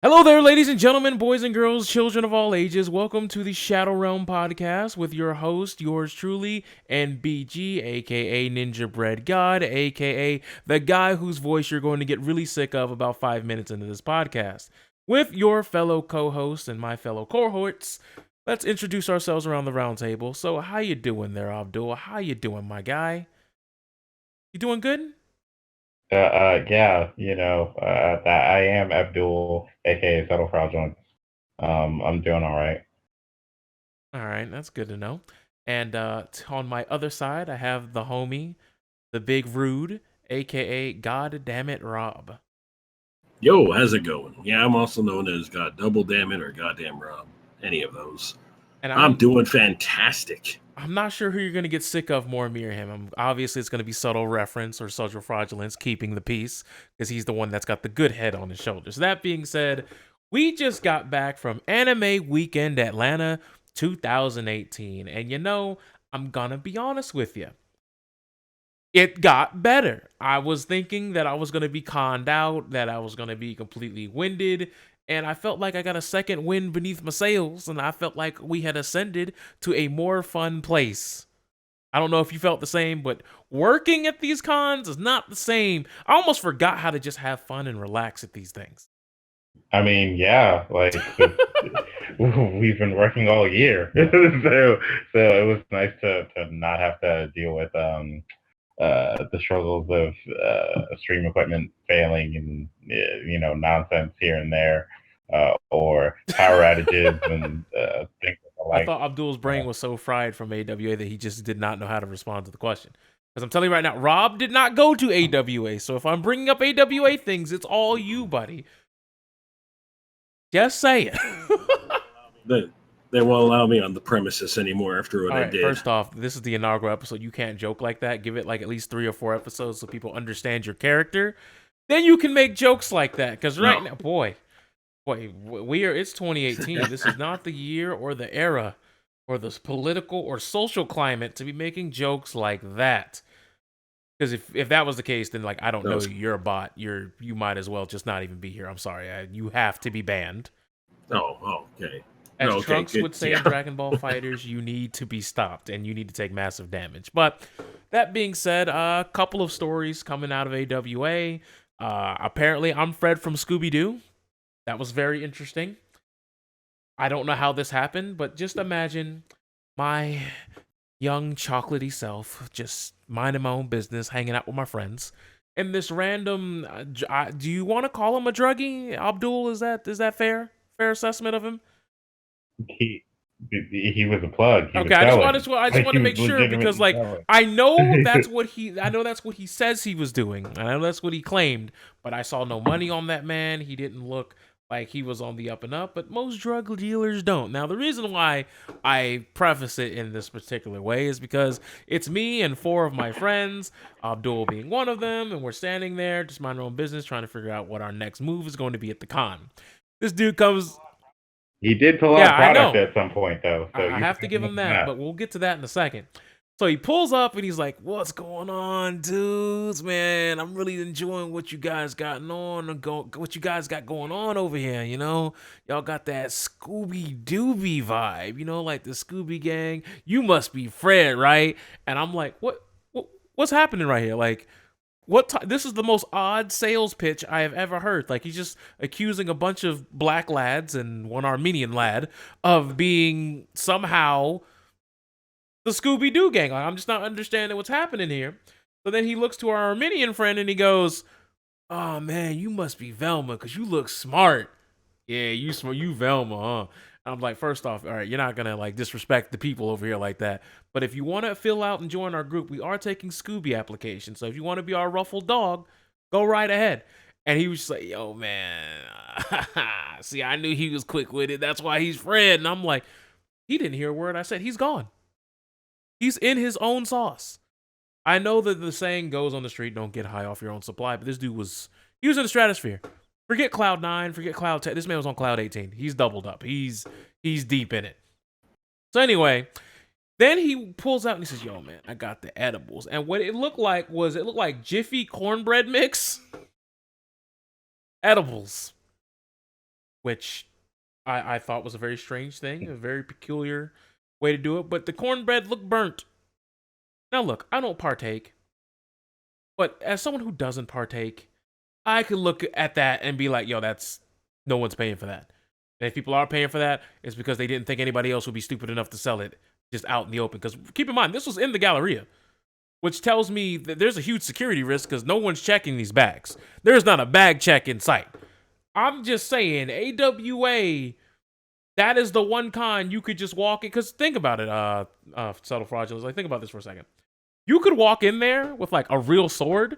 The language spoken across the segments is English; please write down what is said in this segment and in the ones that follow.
Hello there, ladies and gentlemen, boys and girls, children of all ages. Welcome to the Shadowrealm Podcast with your host, yours truly, and BG, aka Ninja Bread God, aka the guy whose voice you're going to get really sick of about 5 minutes into this podcast. With your fellow co-hosts and my fellow cohorts, let's introduce ourselves around the round table. So, how you doing there, Abdul? How you doing, my guy? You doing good? Yeah, that I am Abdul, aka SubtleFraudulence. I'm doing all right. All right, that's good to know. And on my other side, I have the homie, the big rude, aka GodDoubleDammit Rob. Yo, how's it going? Yeah, I'm also known as GodDoubleDammit or Goddamn Rob. Any of those. And I'm doing fantastic. I'm not sure who you're gonna get sick of more, me or him. Obviously, it's gonna be subtle reference or subtle fraudulence, keeping the peace, because he's the one that's got the good head on his shoulders. That being said, we just got back from Anime Weekend Atlanta 2018, and I'm gonna be honest with you. It got better. I was thinking that I was going to be conned out, that I was going to be completely winded, and I felt like I got a second wind beneath my sails, and I felt like we had ascended to a more fun place. I don't know if you felt the same, but working at these cons is not the same. I almost forgot how to just have fun and relax at these things. I mean, yeah, we've been working all year, so it was nice to not have to deal with the struggles of stream equipment failing and nonsense here and there, or power outages and things like. I thought Abdul's brain was so fried from AWA that he just did not know how to respond to the question. Because I'm telling you right now, Rob did not go to AWA, so if I'm bringing up AWA things, it's all you, buddy. Just say it. They won't allow me on the premises anymore after what I did. First off, this is the inaugural episode. You can't joke like that. Give it like at least 3 or 4 episodes so people understand your character. Then you can make jokes like that. Because now, it's 2018. This is not the year or the era or the political or social climate to be making jokes like that. Because if that was the case, then I don't know, you're a bot. You might as well just not even be here. I'm sorry. You have to be banned. Oh, okay. As Trunks would say in Dragon Ball Fighters, you need to be stopped and you need to take massive damage. But that being said, a couple of stories coming out of AWA. Apparently, I'm Fred from Scooby-Doo. That was very interesting. I don't know how this happened, but just imagine my young chocolatey self just minding my own business, hanging out with my friends. And this random, do you want to call him a druggie? Abdul, is that fair? Fair assessment of him? He was a plug. Okay, I just want to make sure because I know that's what he says he was doing. I know that's what he claimed, but I saw no money on that man. He didn't look like he was on the up and up, but most drug dealers don't. Now, the reason why I preface it in this particular way is because it's me and 4 of my friends, Abdul being one of them, and we're standing there just minding our own business trying to figure out what our next move is going to be at the con. This dude comes... He did pull out product at some point, though. So I have to give him that, but we'll get to that in a second. So he pulls up and he's like, "What's going on, dudes? Man, I'm really enjoying what you guys got going on over here. Y'all got that Scooby Dooby vibe. Like the Scooby Gang. You must be Fred, right?" And I'm like, "What's happening right here? Like." This is the most odd sales pitch I have ever heard. He's just accusing a bunch of black lads and one Armenian lad of being somehow the Scooby-Doo gang. I'm just not understanding what's happening here. So then he looks to our Armenian friend and he goes, "Oh man, you must be Velma because you look smart." "Yeah, you Velma, huh?" I'm like, first off, all right, you're not going to disrespect the people over here like that. But if you want to fill out and join our group, we are taking Scooby applications. So if you want to be our ruffled dog, go right ahead. And he was just like, "Yo, man, see, I knew he was quick with it. That's why he's Fred." And I'm like, he didn't hear a word I said. He's gone. He's in his own sauce. I know that the saying goes on the street, don't get high off your own supply. But this dude he was in the stratosphere. Forget Cloud 9, forget Cloud 10. This man was on Cloud 18. He's doubled up. He's deep in it. So anyway, then he pulls out and he says, "Yo, man, I got the edibles." And what it looked like Jiffy cornbread mix. Edibles. which I thought was a very strange thing, a very peculiar way to do it. But the cornbread looked burnt. Now look, I don't partake, but as someone who doesn't partake, I could look at that and be like, yo, that's no one's paying for that. And if people are paying for that, it's because they didn't think anybody else would be stupid enough to sell it just out in the open. Because keep in mind, this was in the Galleria, which tells me that there's a huge security risk because no one's checking these bags. There's not a bag check in sight. I'm just saying, AWA, that is the one con you could just walk in. Because think about it, SubtleFraudulence, like, think about this for a second. You could walk in there with like a real sword.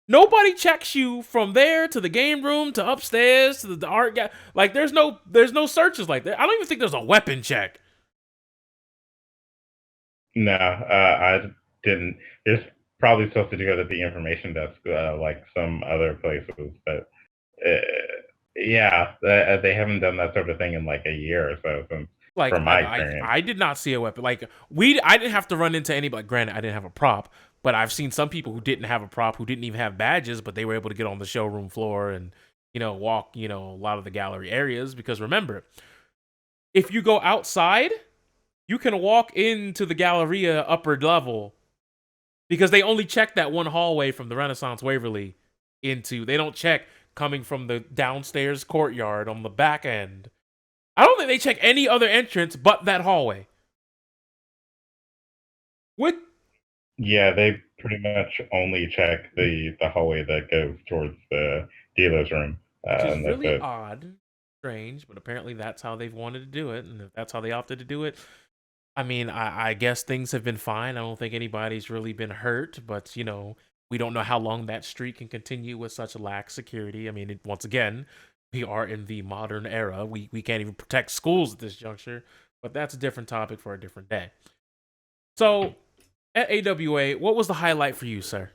Nobody checks you from there to the game room to upstairs to the art guy. Like, there's no searches like that. I don't even think there's a weapon check. No, I didn't. It's probably supposed to go to the information desk, like some other places, but yeah, they haven't done that sort of thing in like a year or so since. Like, from my experience. I did not see a weapon. Like, I didn't have to run into anybody. Granted, I didn't have a prop, but I've seen some people who didn't have a prop, who didn't even have badges, but they were able to get on the showroom floor and, walk, a lot of the gallery areas. Because remember, if you go outside, you can walk into the Galleria upper level because they only check that one hallway from the Renaissance Waverly into. They don't check coming from the downstairs courtyard on the back end. I don't think they check any other entrance but that hallway. Yeah, they pretty much only check the hallway that goes towards the dealer's room. Which is really odd, strange, but apparently that's how they've wanted to do it, and if that's how they opted to do it, I mean, I guess things have been fine. I don't think anybody's really been hurt, but, we don't know how long that streak can continue with such lax security. I mean, once again, we are in the modern era. We can't even protect schools at this juncture, but that's a different topic for a different day. So, at AWA, what was the highlight for you, sir?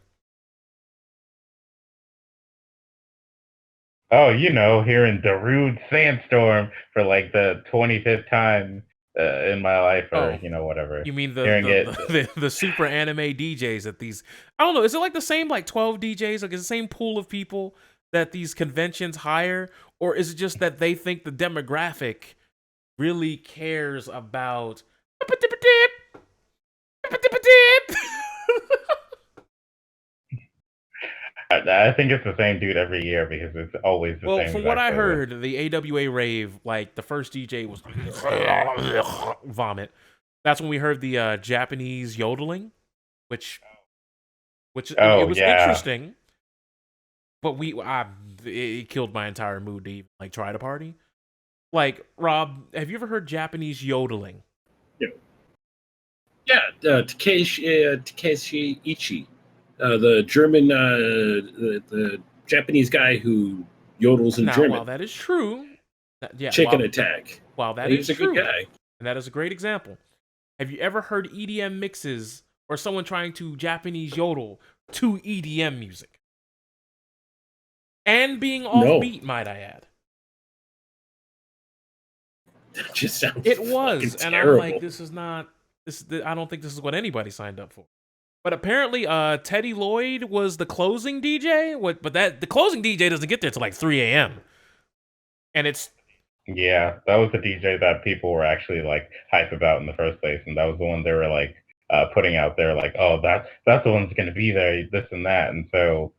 Oh, hearing Darude Sandstorm for like the 25th time in my life, or whatever. You mean the super anime DJs at these? I don't know. Is it like the same 12 DJs? Like, is it the same pool of people that these conventions hire, or is it just that they think the demographic really cares about? I think it's the same dude every year because it's always the same. Well, from what I heard, the AWA rave, like the first DJ was vomit. That's when we heard the Japanese yodeling, which it was interesting. But it killed my entire mood to even try to party. Like, Rob, have you ever heard Japanese yodeling? Yeah, Takeshi Ichi, the German, the Japanese guy who yodels in German. While that is true, Chicken Attack. While that is true, a good guy, and that is a great example. Have you ever heard EDM mixes or someone trying to Japanese yodel to EDM music? And being offbeat, might I add. That just sounds and terrible. I'm like, this is not. I don't think this is what anybody signed up for. But apparently, Teddy Lloyd was the closing DJ. But the closing DJ doesn't get there till 3 a.m. And it's. Yeah, that was the DJ that people were actually hype about in the first place, and that was the one they were putting out there oh, that's the one that's going to be there, this and that, and so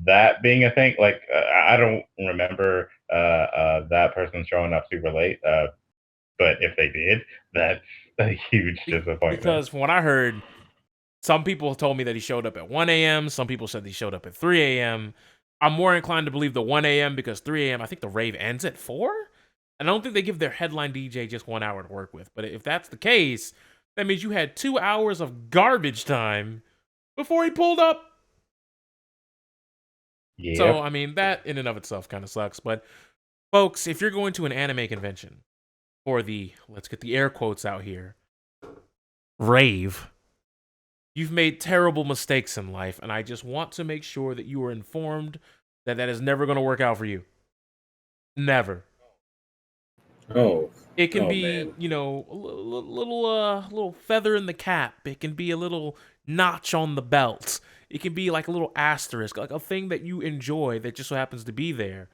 that being a thing, I don't remember that person showing up super late, but if they did, that's a huge disappointment. Because from what I heard, some people told me that he showed up at 1 a.m. Some people said he showed up at 3 a.m. I'm more inclined to believe the 1 a.m. because 3 a.m. I think the rave ends at 4. And I don't think they give their headline DJ just 1 hour to work with. But if that's the case, that means you had 2 hours of garbage time before he pulled up. Yep. So, I mean, that in and of itself kind of sucks. But, folks, if you're going to an anime convention for let's get the air quotes out here, rave, you've made terrible mistakes in life, and I just want to make sure that you are informed that is never going to work out for you. Never. Oh. It can be, man. A little feather in the cap. It can be a little notch on the belt. It can be a little asterisk, a thing that you enjoy that just so happens to be there.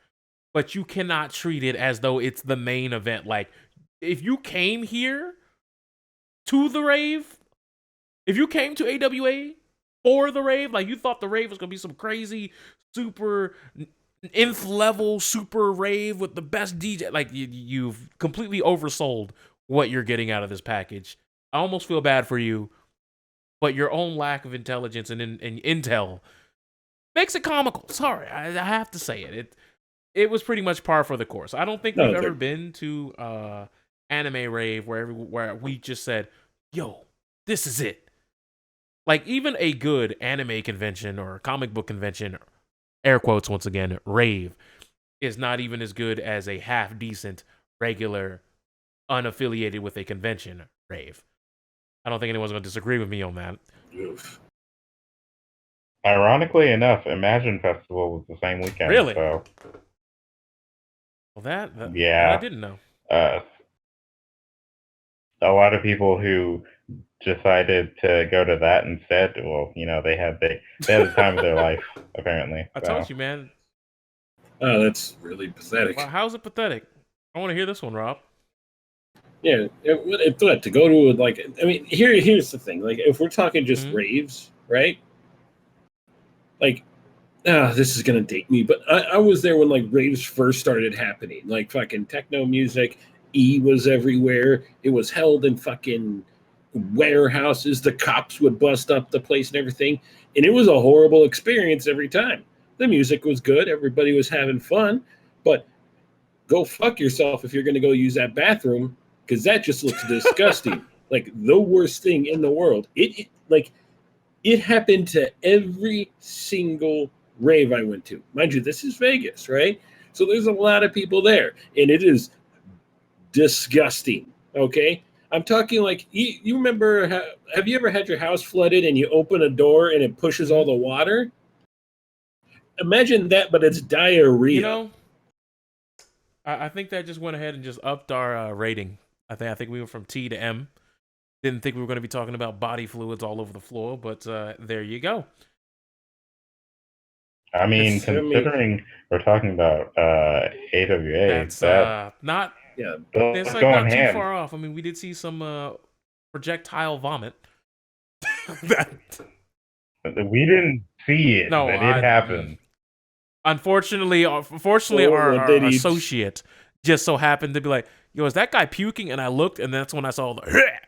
but you cannot treat it as though it's the main event. Like, if you came here to the rave, if you came to AWA for the rave, like you thought the rave was gonna be some crazy, super nth level, super rave with the best DJ, like you've completely oversold what you're getting out of this package. I almost feel bad for you, but your own lack of intelligence and intel makes it comical. Sorry, I have to say it. It was pretty much par for the course. I don't think we've ever been to anime rave where we just said, "Yo, this is it." Like, even a good anime convention or comic book convention, air quotes once again, rave, is not even as good as a half decent, regular, unaffiliated with a convention rave. I don't think anyone's going to disagree with me on that. Oof. Ironically enough, Imagine Festival was the same weekend. Really? So, Well, that yeah, I didn't know. A lot of people who decided to go to that instead, well, they had the time of their life, apparently. I told you, man. Oh, that's really pathetic. Well, how's it pathetic? I want to hear this one, Rob. Yeah, to go to, like, I mean, here's the thing. Like, if we're talking just raves, right? Like, this is gonna date me, but I was there when, like, raves first started happening. Like, fucking techno music, was everywhere. It was held in fucking warehouses. The cops would bust up the place and everything, and it was a horrible experience every time. The music was good, everybody was having fun, but go fuck yourself if you're gonna go use that bathroom, because that just looks disgusting. Like, the worst thing in the world. It happened to every single rave I went to. Mind you, this is Vegas, right? So there's a lot of people there, and it is disgusting. Okay, I'm talking like, you remember? Have you ever had your house flooded and you open a door and it pushes all the water? Imagine that, but it's diarrhea. I think that just went ahead and just upped our rating. I think we went from T to M. Didn't think we were going to be talking about body fluids all over the floor, but there you go. I mean, considering we're talking about AWA, that's not it's like not too far off. I mean, we did see some projectile vomit. We didn't see it, but it happened. Unfortunately, our associate just so happened to be like, "Yo, is that guy puking?" And I looked, and that's when I saw the.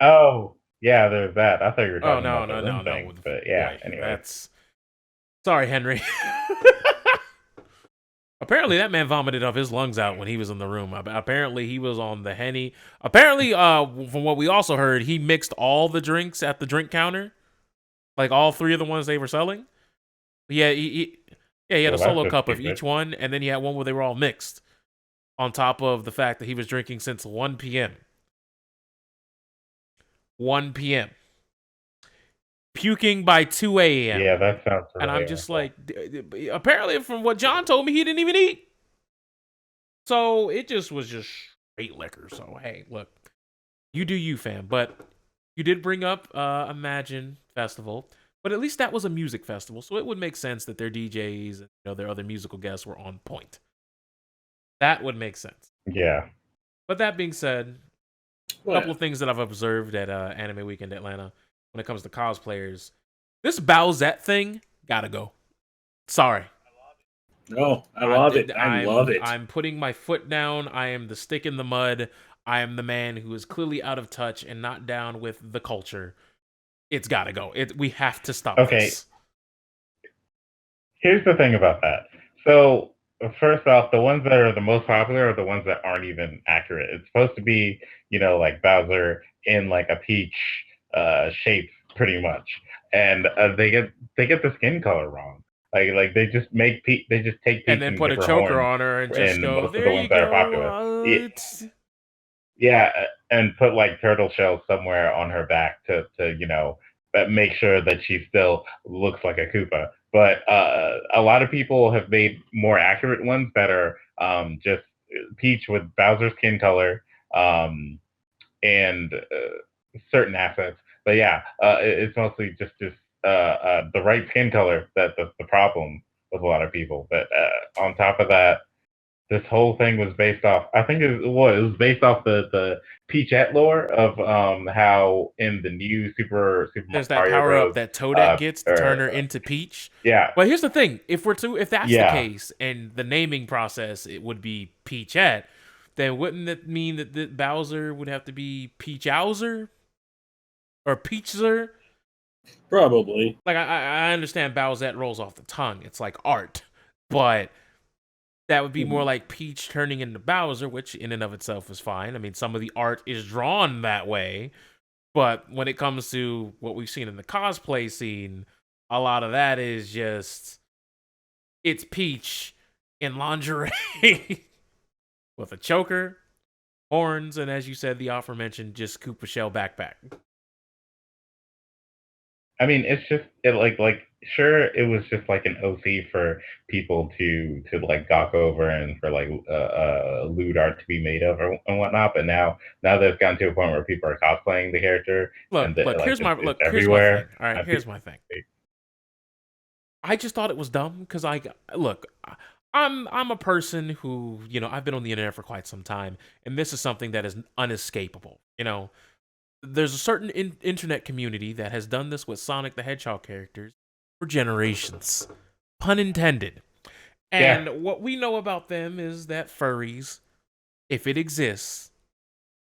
Oh, yeah, there's that. I thought you were talking about the room no. thing, but yeah, anyway. Sorry, Henry. Apparently, that man vomited up his lungs out when he was in the room. Apparently, he was on the Henny. Apparently, from what we also heard, he mixed all the drinks at the drink counter, like all three of the ones they were selling. Yeah, he had a solo cup of each one, and then he had one where they were all mixed, on top of the fact that he was drinking since 1 p.m. 1 p.m. Puking by 2 a.m. Yeah, that sounds really And I'm just like, apparently from what John told me, he didn't even eat. So it just was just straight liquor. So, hey, look, you do you, fam. But you did bring up Imagine Festival. But at least that was a music festival. So it would make sense that their DJs and their other musical guests were on point. That would make sense. Yeah. But that being said, a couple of things that I've observed at Anime Weekend Atlanta when it comes to cosplayers. This Bowsette thing, gotta go. Sorry. No, I love it. I love it. I'm putting my foot down. I am the stick in the mud. I am the man who is clearly out of touch and not down with the culture. It's gotta go. We have to stop this. Here's the thing about that. So, first off, the ones that are the most popular are the ones that aren't even accurate. It's supposed to be, like Bowser in like a peach shape, pretty much, and they get the skin color wrong. Like they just take peach and then put a choker on her and just go. There you go. Yeah, and put like turtle shells somewhere on her back to make sure that she still looks like a Koopa. But a lot of people have made more accurate ones that are just Peach with Bowser's skin color and certain assets. But yeah, it's mostly just the right skin color that's the problem with a lot of people. But on top of that, this whole thing was based off. I think it was based off the Peachette lore of how in the new Super There's that Mario power Bros. up that Toadette gets to turn her into Peach. Yeah. But here's the thing: if that's the Yeah. case, and the naming process it would be Peachette, then wouldn't it mean that Bowser would have to be Peachowser or Peachzer? Probably. Like I understand Bowsette rolls off the tongue; it's like art, but that would be more like Peach turning into Bowser, which in and of itself is fine. I mean, some of the art is drawn that way, but when it comes to what we've seen in the cosplay scene, a lot of that is just it's Peach in lingerie with a choker, horns, and as you said, the aforementioned just Koopa Shell backpack. I mean, it's just sure, it was just like an OC for people to like gawk over and for like lewd art to be made of and whatnot. But now that it's gotten to a point where people are cosplaying the character, Look, here's my thing. everywhere. All right, here's my thing. I just thought it was dumb because I'm a person who, I've been on the internet for quite some time, and this is something that is unescapable. There's a certain internet community that has done this with Sonic the Hedgehog characters for generations. Pun intended. And what we know about them is that furries, if it exists,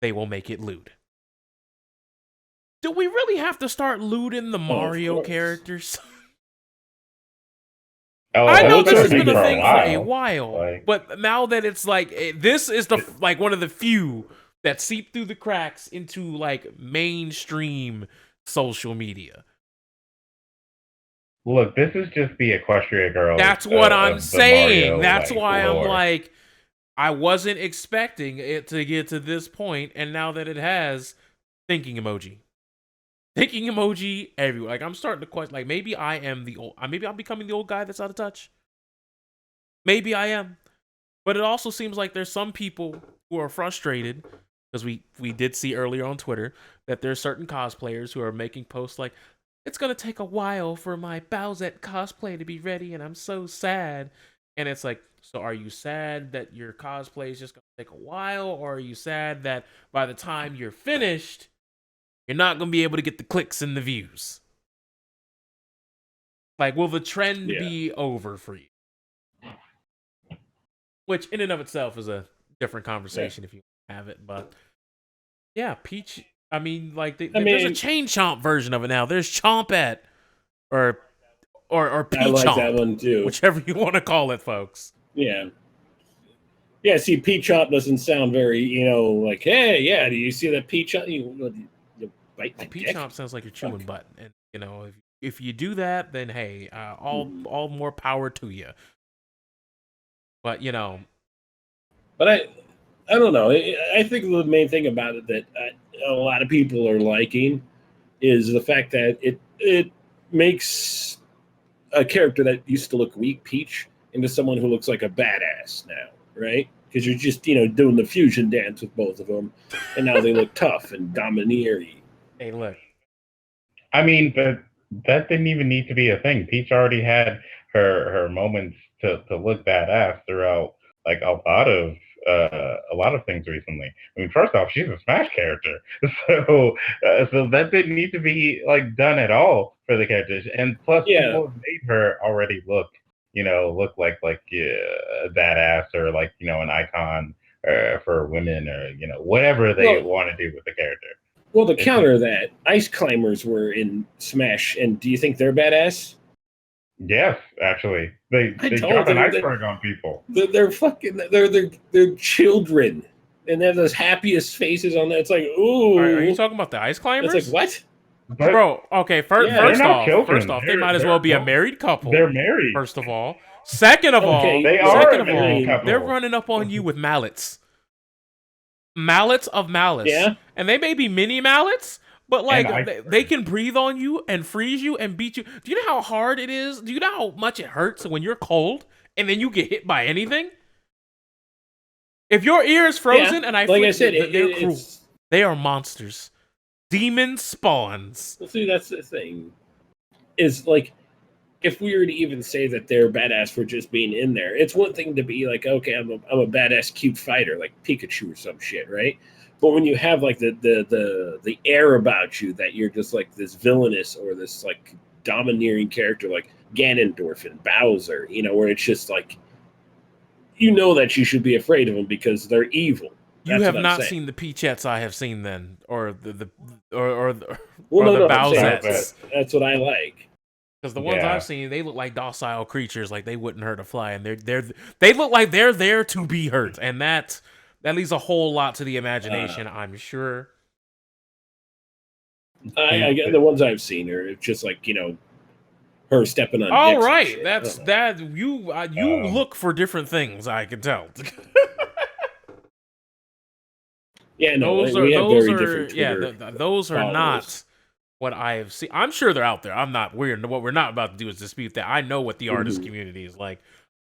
they will make it lewd. Do we really have to start lewding the Mario characters? I know this has been a thing for a while, but now that it's like this is like one of the few that seep through the cracks into like mainstream social media. Look, this is just the Equestria girl. That's what I'm saying. Mario, that's why lore. I'm like, I wasn't expecting it to get to this point, and now that it has, thinking emoji everywhere. Like I'm starting to question, like maybe I am maybe I'm becoming the old guy that's out of touch. Maybe I am, but it also seems like there's some people who are frustrated because we did see earlier on Twitter that there's certain cosplayers who are making posts like, it's gonna take a while for my Bowsette cosplay to be ready, and I'm so sad. And it's like, so are you sad that your cosplay is just gonna take a while, or are you sad that by the time you're finished, you're not going to be able to get the clicks and the views? Like, will the trend be over for you? Which, in and of itself, is a different conversation if you have it. But, yeah, Peach, I mean, like, there's a Chain Chomp version of it now. There's Chompette, or Peach I like Chomp, that one, too. Whichever you want to call it, folks. Yeah. Yeah, see, Peach Chomp doesn't sound very, like, hey, yeah, do you see that Peach Chomp? You bite my Peach dick? Chomp sounds like you're chewing butt, and if you do that, then hey, all more power to you. But but I don't know. I think the main thing about it that a lot of people are liking is the fact that it makes a character that used to look weak, Peach, into someone who looks like a badass now, right? Because you're just doing the fusion dance with both of them, and now they look tough and domineering. Hey, look. I mean, but that didn't even need to be a thing. Peach already had her moments to look badass throughout like a lot of things recently. I mean, first off, she's a Smash character, so that didn't need to be like done at all for the characters. And plus, people made her already look like a badass or like an icon for women or whatever they want to do with the character. Well, to counter that, Ice Climbers were in Smash, and do you think they're badass? Yes, actually, they drop an iceberg on people. They're children, and they have those happiest faces on there. It's like, ooh. Are you talking about the Ice Climbers? It's like, what? But, bro, okay. First off, they might as well be a married couple. They're married. First of all, second of all, they're running up on you with mallets. Mallets of malice. Yeah. And they may be mini mallets, but like they can breathe on you and freeze you and beat you. Do you know how hard it is? Do you know how much it hurts when you're cold and then you get hit by anything? If your ear is frozen and I said, they're cruel. They are monsters. Demon spawns. Well, see, that's the thing. Is like if we were to even say that they're badass for just being in there, it's one thing to be like, okay, I'm a badass cute fighter like Pikachu or some shit, right? But when you have like the air about you that you're just like this villainous or this like domineering character like Ganondorf and Bowser, where it's just like, that you should be afraid of them because they're evil. You have not seen the Peachettes I have seen then, or the Bowsettes. That's what I like. Because the ones I've seen, they look like docile creatures, like they wouldn't hurt a fly, and they look like they're there to be hurt, and that leaves a whole lot to the imagination, I'm sure. I get the ones I've seen are just like her stepping on. All right, that's that. You look for different things, I can tell. Yeah, no, those are not what I have seen. I'm sure they're out there. I'm not weird. What we're not about to do is dispute that. I know what the artist community is like.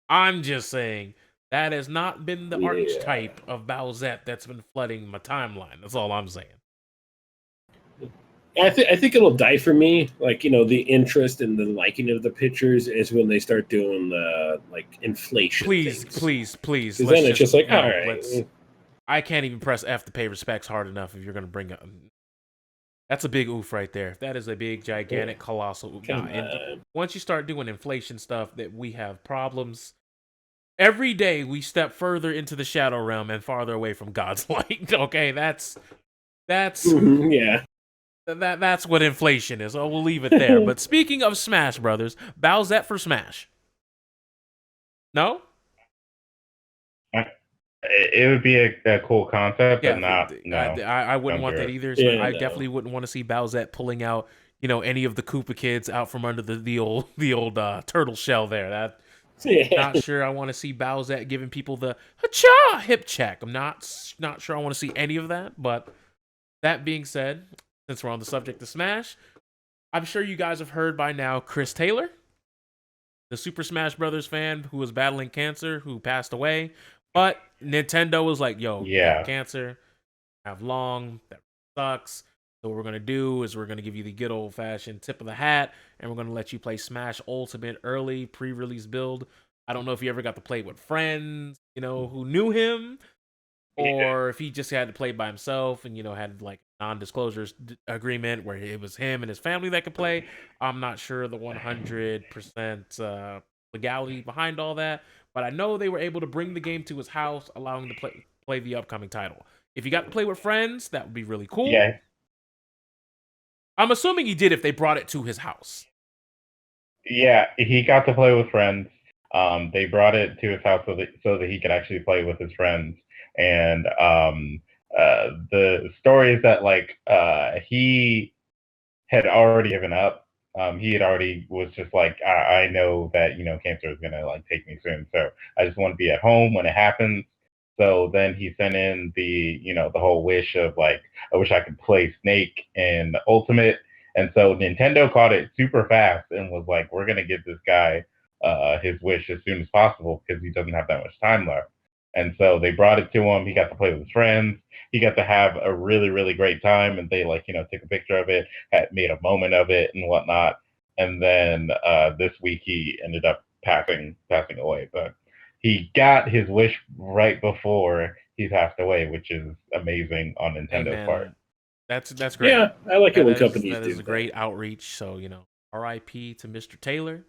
I'm just saying that has not been the archetype of Bowsette that's been flooding my timeline. That's all I'm saying. I think it'll die for me. Like, the interest and the liking of the pictures is when they start doing the like inflation. Please. Because then it's just like, all right. I can't even press F to pay respects hard enough if you're going to bring up. That's a big oof right there. That is a big, gigantic, colossal oof. And once you start doing inflation stuff, that we have problems. Every day we step further into the shadow realm and farther away from God's light. Okay, that's that's what inflation is. Oh, we'll leave it there. But speaking of Smash Brothers, Bowsette for Smash. No? It would be a cool concept, but not. No, I wouldn't want that either. So I definitely wouldn't want to see Bowsette pulling out, any of the Koopa kids out from under the old turtle shell there. Not sure I want to see Bowsette giving people the ha-cha hip check. I'm not sure I want to see any of that. But that being said, since we're on the subject of Smash, I'm sure you guys have heard by now Chris Taylor, the Super Smash Brothers fan who was battling cancer, who passed away. But Nintendo was like, yo, you got cancer, have long, that sucks. So what we're going to do is we're going to give you the good old-fashioned tip of the hat, and we're going to let you play Smash Ultimate early, pre-release build. I don't know if you ever got to play with friends, who knew him, or if he just had to play by himself and, had like non-disclosure agreement where it was him and his family that could play. I'm not sure the 100% legality behind all that. But I know they were able to bring the game to his house, allowing him to play the upcoming title. If you got to play with friends, that would be really cool. Yeah. I'm assuming he did if they brought it to his house. Yeah, he got to play with friends. They brought it to his house so that he could actually play with his friends. And the story is that he had already given up. He had already was just like, I know that, cancer is going to take me soon. So I just want to be at home when it happens. So then he sent in the whole wish of I wish I could play Snake in Ultimate. And so Nintendo caught it super fast and was like, we're going to give this guy his wish as soon as possible because he doesn't have that much time left. And so they brought it to him. He got to play with his friends. He got to have a really, really great time. And they took a picture of it, had made a moment of it and whatnot. And then this week he ended up passing away. But he got his wish right before he passed away, which is amazing on Nintendo's part. That's great. Yeah, I like it when companies do that. That is a great outreach. So, R.I.P. to Mr. Taylor.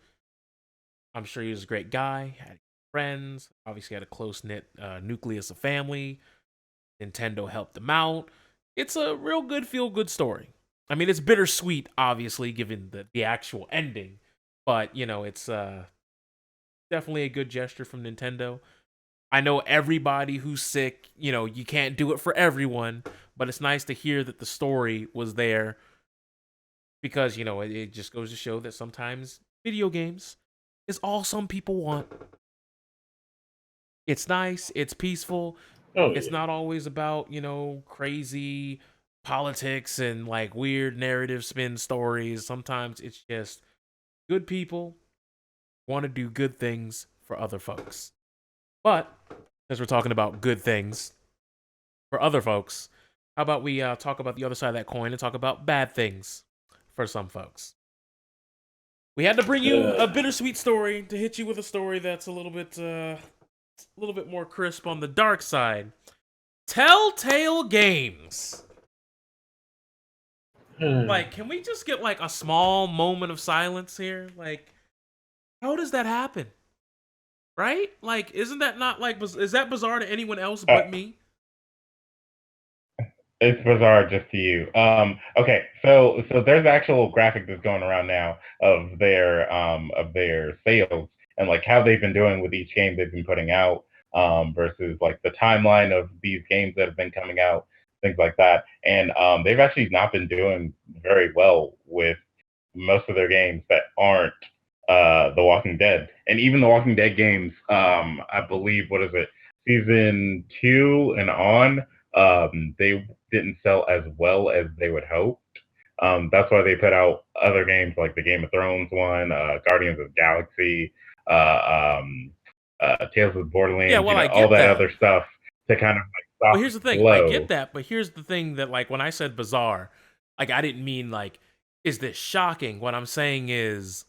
I'm sure he was a great guy. Had friends, obviously had a close-knit nucleus of family. Nintendo helped him out. It's a real good feel-good story. I mean, it's bittersweet, obviously, given the actual ending, but it's definitely a good gesture from Nintendo. I know everybody who's sick, you can't do it for everyone, but it's nice to hear that the story was there because it just goes to show that sometimes video games is all some people want. It's nice. It's peaceful. It's not always about, crazy politics and weird narrative spin stories. Sometimes it's just good people want to do good things for other folks. But as we're talking about good things for other folks, how about we talk about the other side of that coin and talk about bad things for some folks? We had to bring you a bittersweet story to hit you with a story that's a little bit more crisp on the dark side. Telltale Games. Like, can we just get like a small moment of silence here? Like, how does that happen? Right? Like, isn't that not like, is that bizarre to anyone else but me? It's bizarre just to you. Okay, so there's actual graphic that's going around now of their sales and like how they've been doing with each game they've been putting out, versus like the timeline of these games that have been coming out, things like that. And they've actually not been doing very well with most of their games that aren't The Walking Dead. And even The Walking Dead games, I believe, what is it, season 2 and on, they didn't sell as well as they would hope. That's why they put out other games like the Game of Thrones one, Guardians of the Galaxy, Tales of Borderlands, all that other stuff to kind of like stop. But here's the thing, I get that, but here's the thing that like when I said bizarre, like I didn't mean like, is this shocking? What I'm saying is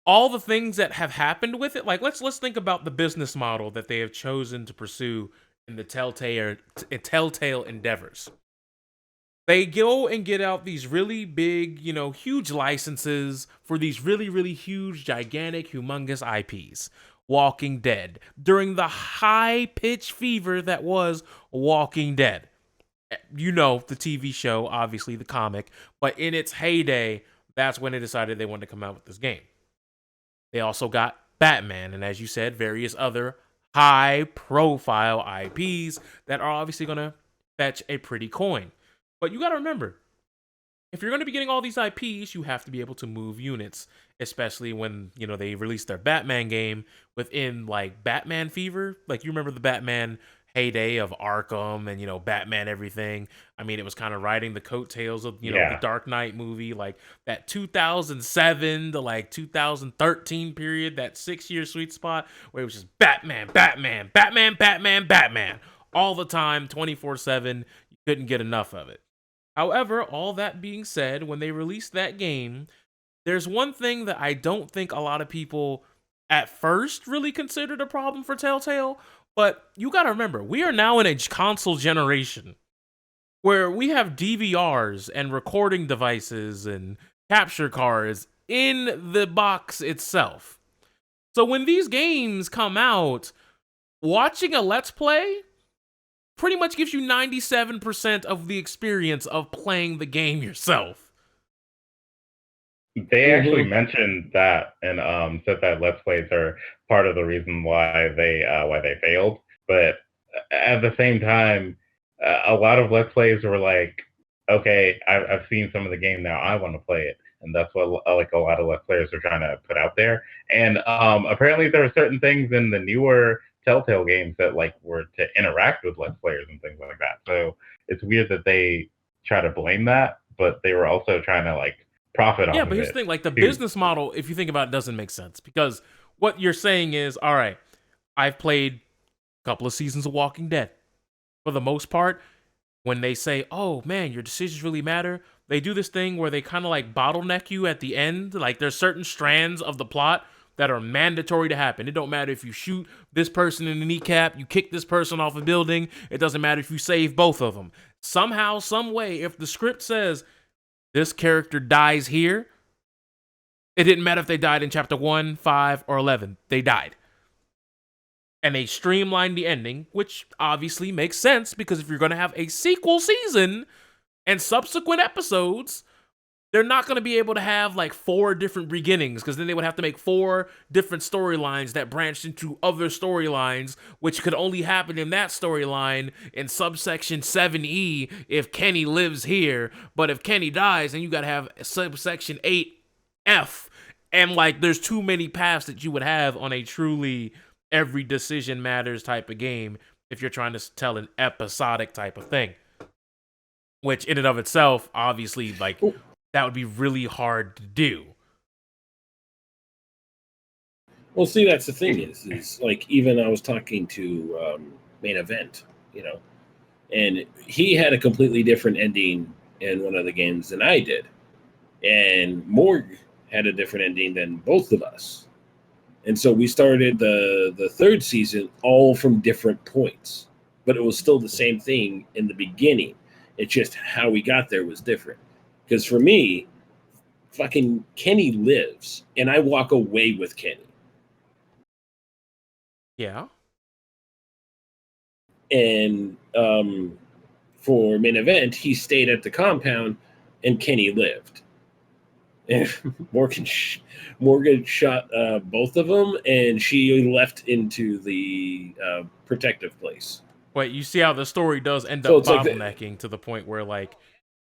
all the things that have happened with it. Like let's think about the business model that they have chosen to pursue in the Telltale endeavors. They go and get out these really big, huge licenses for these really, really huge, gigantic, humongous IPs. Walking Dead. During the high-pitched fever that was Walking Dead. The TV show, obviously the comic, but in its heyday, that's when they decided they wanted to come out with this game. They also got Batman, and as you said, various other high-profile IPs that are obviously going to fetch a pretty coin. But you got to remember, if you're going to be getting all these IPs, you have to be able to move units, especially when, they released their Batman game within, like, Batman fever. Like, you remember the Batman heyday of Arkham and, Batman everything. I mean, it was kind of riding the coattails of, the Dark Knight movie, like that 2007 to like 2013 period, that 6-year sweet spot where it was just Batman, Batman, Batman, Batman, Batman all the time, 24/7. You couldn't get enough of it. However, all that being said, when they released that game, there's one thing that I don't think a lot of people at first really considered a problem for Telltale. But you got to remember, we are now in a console generation where we have DVRs and recording devices and capture cards in the box itself. So when these games come out, watching a Let's Play pretty much gives you 97% of the experience of playing the game yourself. They actually mentioned that and said that Let's Plays are part of the reason why they failed. But at the same time, a lot of Let's Plays were like, okay, I've seen some of the game now, I want to play it. And that's what like a lot of Let's Players are trying to put out there. And apparently there are certain things in the newer Telltale games that like were to interact with Let's Players and things like that. So it's weird that they try to blame that, but they were also trying to like profit off of it. Yeah, but here's the thing, like the business model, if you think about it, doesn't make sense. Because what you're saying is, all right, I've played a couple of seasons of Walking Dead. For the most part, when they say, oh man, your decisions really matter, they do this thing where they kind of like bottleneck you at the end. Like there's certain strands of the plot that are mandatory to happen. It don't matter if you shoot this person in the kneecap, you kick this person off a building. It doesn't matter if you save both of them. Somehow, some way, if the script says this character dies here, it didn't matter if they died in chapter 1, 5, or 11. They died. And they streamlined the ending, which obviously makes sense because if you're going to have a sequel season and subsequent episodes, they're not going to be able to have like 4 different beginnings because then they would have to make 4 different storylines that branched into other storylines, which could only happen in that storyline in subsection 7E if Kenny lives here. But if Kenny dies, then you got to have subsection 8F. And like there's too many paths that you would have on a truly every decision matters type of game if you're trying to tell an episodic type of thing. Which in and of itself, obviously, like... that would be really hard to do. Well, see, that's the thing is like, even I was talking to Main Event, and he had a completely different ending in one of the games than I did. And Morg had a different ending than both of us. And so we started the third season all from different points, but it was still the same thing in the beginning. It's just how we got there was different. Because for me, fucking Kenny lives, and I walk away with Kenny. Yeah. And for main event, he stayed at the compound, and Kenny lived. And Morgan shot both of them, and she left into the protective place. But you see how the story does end up bottlenecking to the point where, like,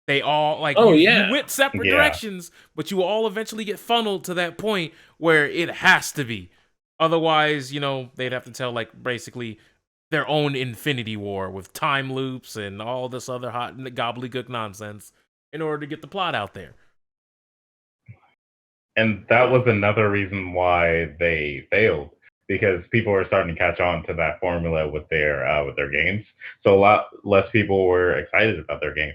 they all, like, you went separate directions, but you all eventually get funneled to that point where it has to be. Otherwise, you know, they'd have to tell, like, basically their own Infinity War with time loops and all this other hot gobbledygook nonsense in order to get the plot out there. And that was another reason why they failed, because people were starting to catch on to that formula with their games. So a lot less people were excited about their games,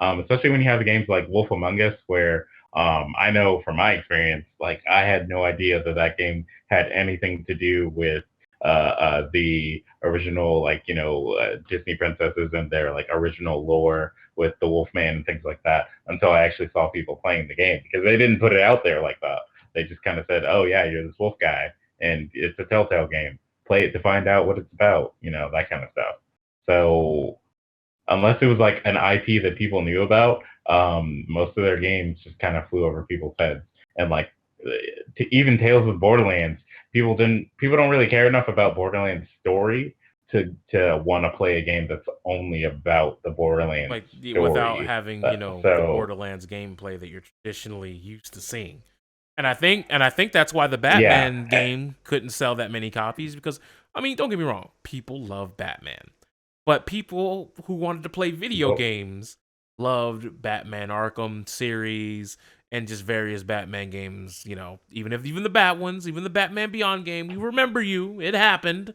especially when you have games like Wolf Among Us, where I know from my experience, like I had no idea that game had anything to do with the original, like, you know, Disney princesses and their like original lore with the Wolfman and things like that, until I actually saw people playing the game, because they didn't put it out there like that. They just kind of said, oh yeah, you're this wolf guy and it's a Telltale game, play it to find out what it's about, you know, that kind of stuff. So unless it was like an IP that people knew about, most of their games just kind of flew over people's heads. And like even Tales of Borderlands, people don't really care enough about Borderlands story to want to play a game that's only about the Borderlands like story, without having, you know, the Borderlands gameplay that you're traditionally used to seeing. And I think that's why the Batman game couldn't sell that many copies, because, I mean, don't get me wrong, people love Batman. But people who wanted to play video games loved Batman Arkham series and just various Batman games, you know, even the Bat ones, even the Batman Beyond game. We remember you. It happened.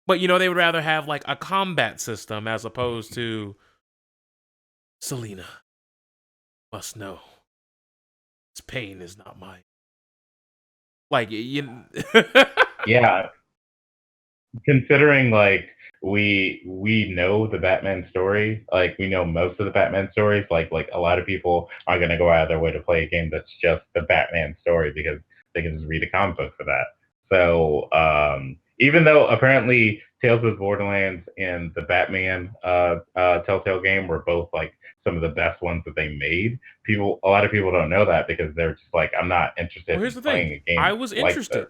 But, you know, they would rather have like a combat system as opposed to Selena must know this pain is not mine. Like, you yeah. Considering like we know the Batman story, like we know most of the Batman stories, like a lot of people aren't going to go out of their way to play a game that's just the Batman story because they can just read a comic book for that. So even though apparently Tales of Borderlands and the Batman Telltale game were both like some of the best ones that they made, a lot of people don't know that because they're just like, I'm not interested in playing a game. I was interested,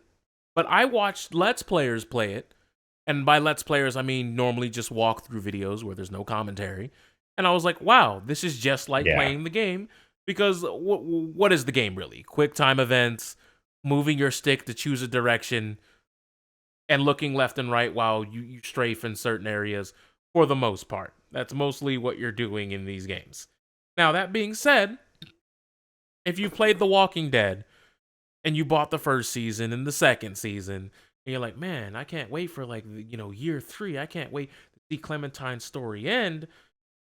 but I watched Let's Players play it. And by Let's Players, I mean normally just walkthrough videos where there's no commentary. And I was like, wow, this is just like playing the game. Because what is the game really? Quick time events, moving your stick to choose a direction, and looking left and right while you strafe in certain areas for the most part. That's mostly what you're doing in these games. Now, that being said, if you've played The Walking Dead and you bought the first season and the second season, and you're like, man, I can't wait for, like, you know, year 3. I can't wait to see Clementine's story end.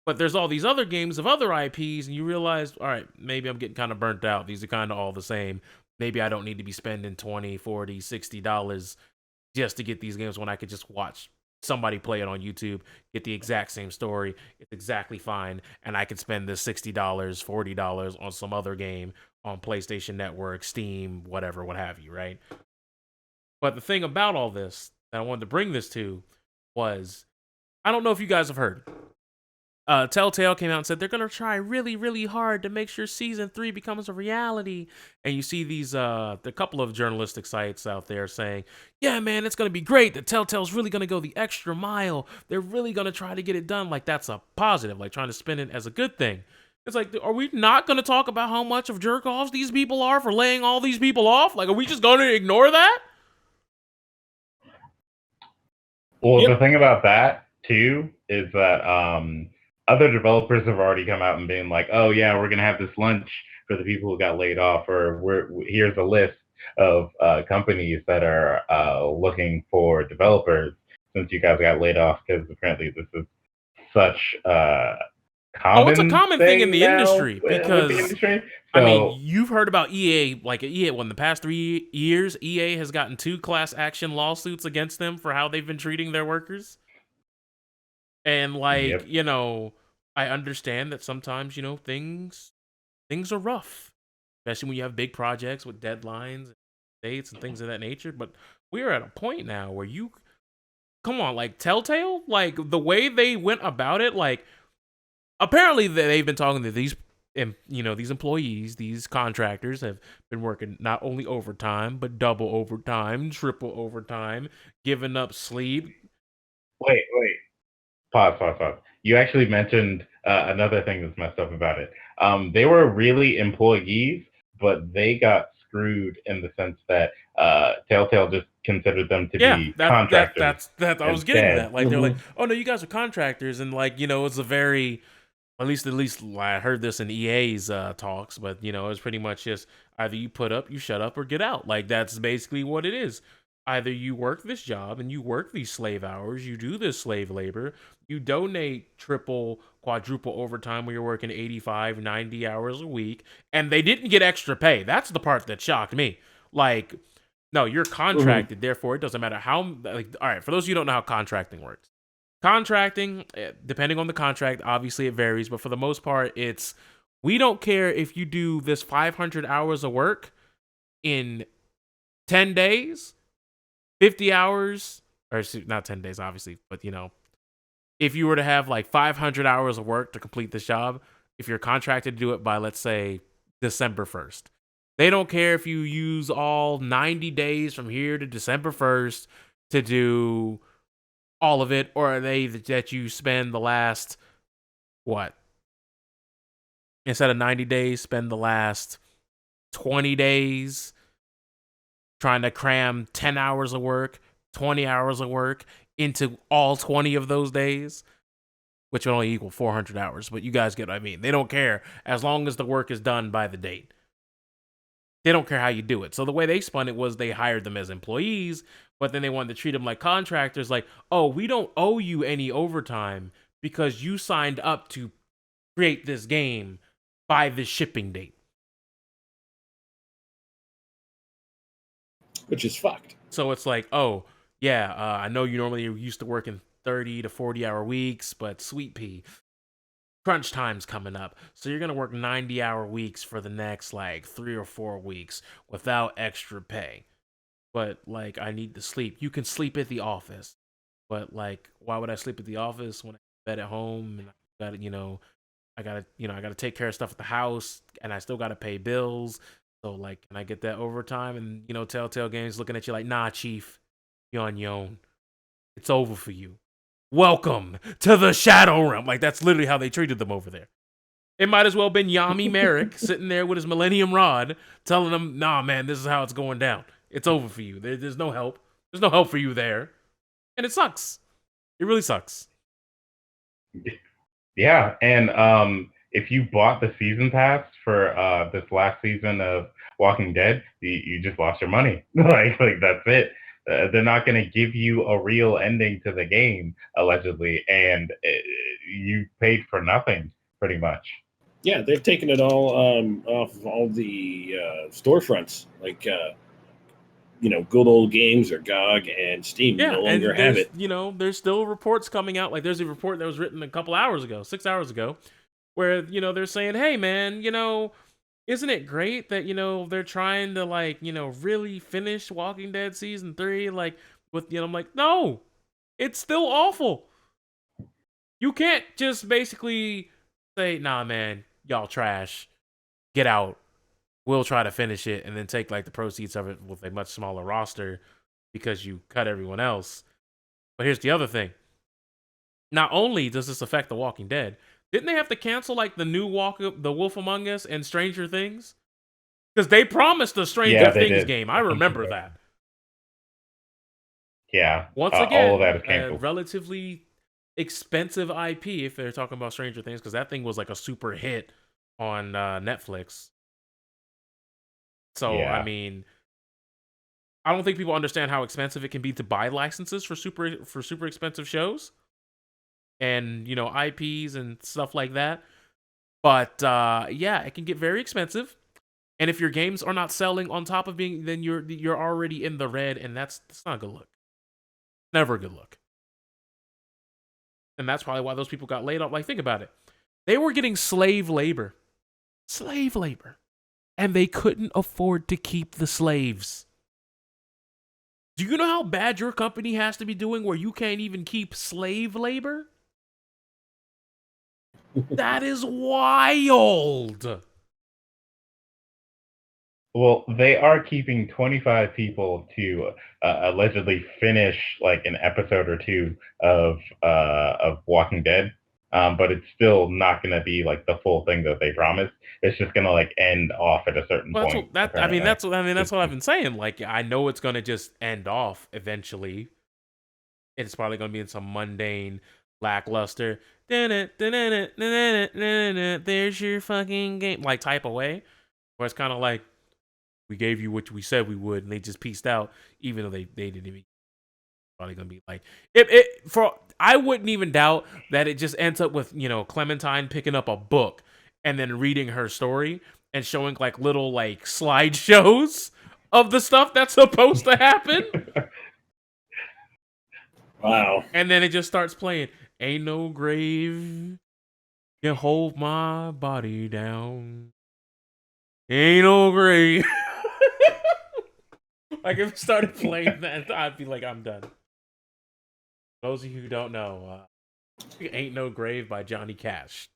But there's all these other games of other IPs, and you realize, all right, maybe I'm getting kind of burnt out. These are kind of all the same. Maybe I don't need to be spending $20, $40, $60 just to get these games when I could just watch somebody play it on YouTube, get the exact same story. It's exactly fine. And I could spend this $60, $40 on some other game on PlayStation Network, Steam, whatever, what have you, right? But the thing about all this that I wanted to bring this to was, I don't know if you guys have heard. Telltale came out and said they're going to try really, really hard to make sure Season 3 becomes a reality. And you see these, a couple of journalistic sites out there saying, yeah, man, it's going to be great. The Telltale's really going to go the extra mile. They're really going to try to get it done. Like, that's a positive, like trying to spin it as a good thing. It's like, are we not going to talk about how much of jerk-offs these people are for laying all these people off? Like, are we just going to ignore that? Well, the thing about that, too, is that other developers have already come out and been like, oh, yeah, we're going to have this lunch for the people who got laid off, or here's a list of companies that are looking for developers since you guys got laid off, because apparently this is such Oh, it's a common common thing in the now industry with the because industry. I mean, So you've heard about EA, like EA, well, in the past 3 years, EA has gotten 2 class action lawsuits against them for how they've been treating their workers. And like, yep. I understand that sometimes, things are rough, especially when you have big projects with deadlines and dates and things of that nature. But we are at a point now where come on, like Telltale, like the way they went about it, like apparently they've been talking to these these employees, these contractors have been working not only overtime but double overtime, triple overtime, giving up sleep. Wait. Pause. You actually mentioned another thing that's messed up about it. They were really employees, but they got screwed in the sense that Telltale just considered them to Yeah, be that contractors that's that I was getting to instead. that. Like they're like, oh no, you guys are contractors, and like it's a very at least I heard this in EA's talks, but it's pretty much just either you put up, you shut up, or get out. Like that's basically what it is. Either you work this job and you work these slave hours, you do this slave labor, you donate triple, quadruple overtime where you're working 85, 90 hours a week, and they didn't get extra pay. That's the part that shocked me. Like, no, you're contracted, therefore it doesn't matter how. Like, all right, for those of you who don't know how contracting works. Contracting, depending on the contract, obviously it varies, but for the most part, it's we don't care if you do this 500 hours of work in 10 days, 50 hours, or not 10 days, obviously, but if you were to have like 500 hours of work to complete this job, if you're contracted to do it by, let's say, December 1st, they don't care if you use all 90 days from here to December 1st to do all of it, or are they that you spend the last, what? Instead of 90 days, spend the last 20 days trying to cram 10 hours of work, 20 hours of work into all 20 of those days, which would only equal 400 hours. But you guys get what I mean. They don't care as long as the work is done by the date. They don't care how you do it. So the way they spun it was they hired them as employees, but then they wanted to treat them like contractors, like, oh, we don't owe you any overtime because you signed up to create this game by the shipping date. Which is fucked. So it's like, oh, yeah, I know you normally are used to working 30 to 40 hour weeks, but sweet pea, crunch time's coming up. So you're going to work 90-hour weeks for the next like 3 or 4 weeks without extra pay. But like, I need to sleep. You can sleep at the office. But like, why would I sleep at the office when I have bed at home and I gotta take care of stuff at the house and I still gotta pay bills. So like, can I get that overtime? And Telltale Games looking at you like, nah, chief, you're on your own. It's over for you. Welcome to the Shadowrealm. Like that's literally how they treated them over there. It might as well have been Yami Merrick sitting there with his Millennium Rod telling them, nah, man, this is how it's going down. It's over for you. There's no help. There's no help for you there. And it sucks. It really sucks. Yeah, and if you bought the season pass for this last season of Walking Dead, you just lost your money. like that's it. They're not going to give you a real ending to the game, allegedly, and you paid for nothing, pretty much. Yeah, they've taken it all off of all the storefronts, like good old games or GOG and Steam no longer have it. There's still reports coming out. Like there's a report that was written a couple hours ago, 6 hours ago, where they're saying, hey man, isn't it great that they're trying to like really finish Walking Dead season 3 like with I'm like, no, it's still awful. You can't just basically say, nah man, y'all trash, get out, we'll try to finish it, and then take like the proceeds of it with a much smaller roster because you cut everyone else. But here's the other thing. Not only does this affect The Walking Dead, didn't they have to cancel like the new The Wolf Among Us and Stranger Things? Because they promised a Stranger Things game. I remember that. Yeah. Once again, all of that is canceled. A relatively expensive IP if they're talking about Stranger Things, because that thing was like a super hit on Netflix. So, yeah. I mean, I don't think people understand how expensive it can be to buy licenses for super expensive shows. and IPs and stuff like that. But yeah, it can get very expensive. And if your games are not selling on top of being, then you're already in the red, and that's not a good look. Never a good look. And that's probably why those people got laid off. Like, think about it. They were getting slave labor. And they couldn't afford to keep the slaves. Do you know how bad your company has to be doing where you can't even keep slave labor? That is wild. Well, they are keeping 25 people to allegedly finish like an episode or two of Walking Dead, but it's still not going to be like the full thing that they promised. It's just going to like end off at a certain point. That's what I've been saying. Like, I know it's going to just end off eventually. It's probably going to be in some mundane, lackluster, there's your fucking game, like type of way, where it's kind of like, we gave you what we said we would, and they just pieced out, even though they didn't even. Probably gonna be like I wouldn't even doubt that it just ends up with Clementine picking up a book and then reading her story and showing like little like slideshows of the stuff that's supposed to happen. Wow! And then it just starts playing. Ain't no grave can hold my body down. Ain't no grave. Like, if it started playing that, I'd be like, I'm done. Those of you who don't know, Ain't No Grave by Johnny Cash.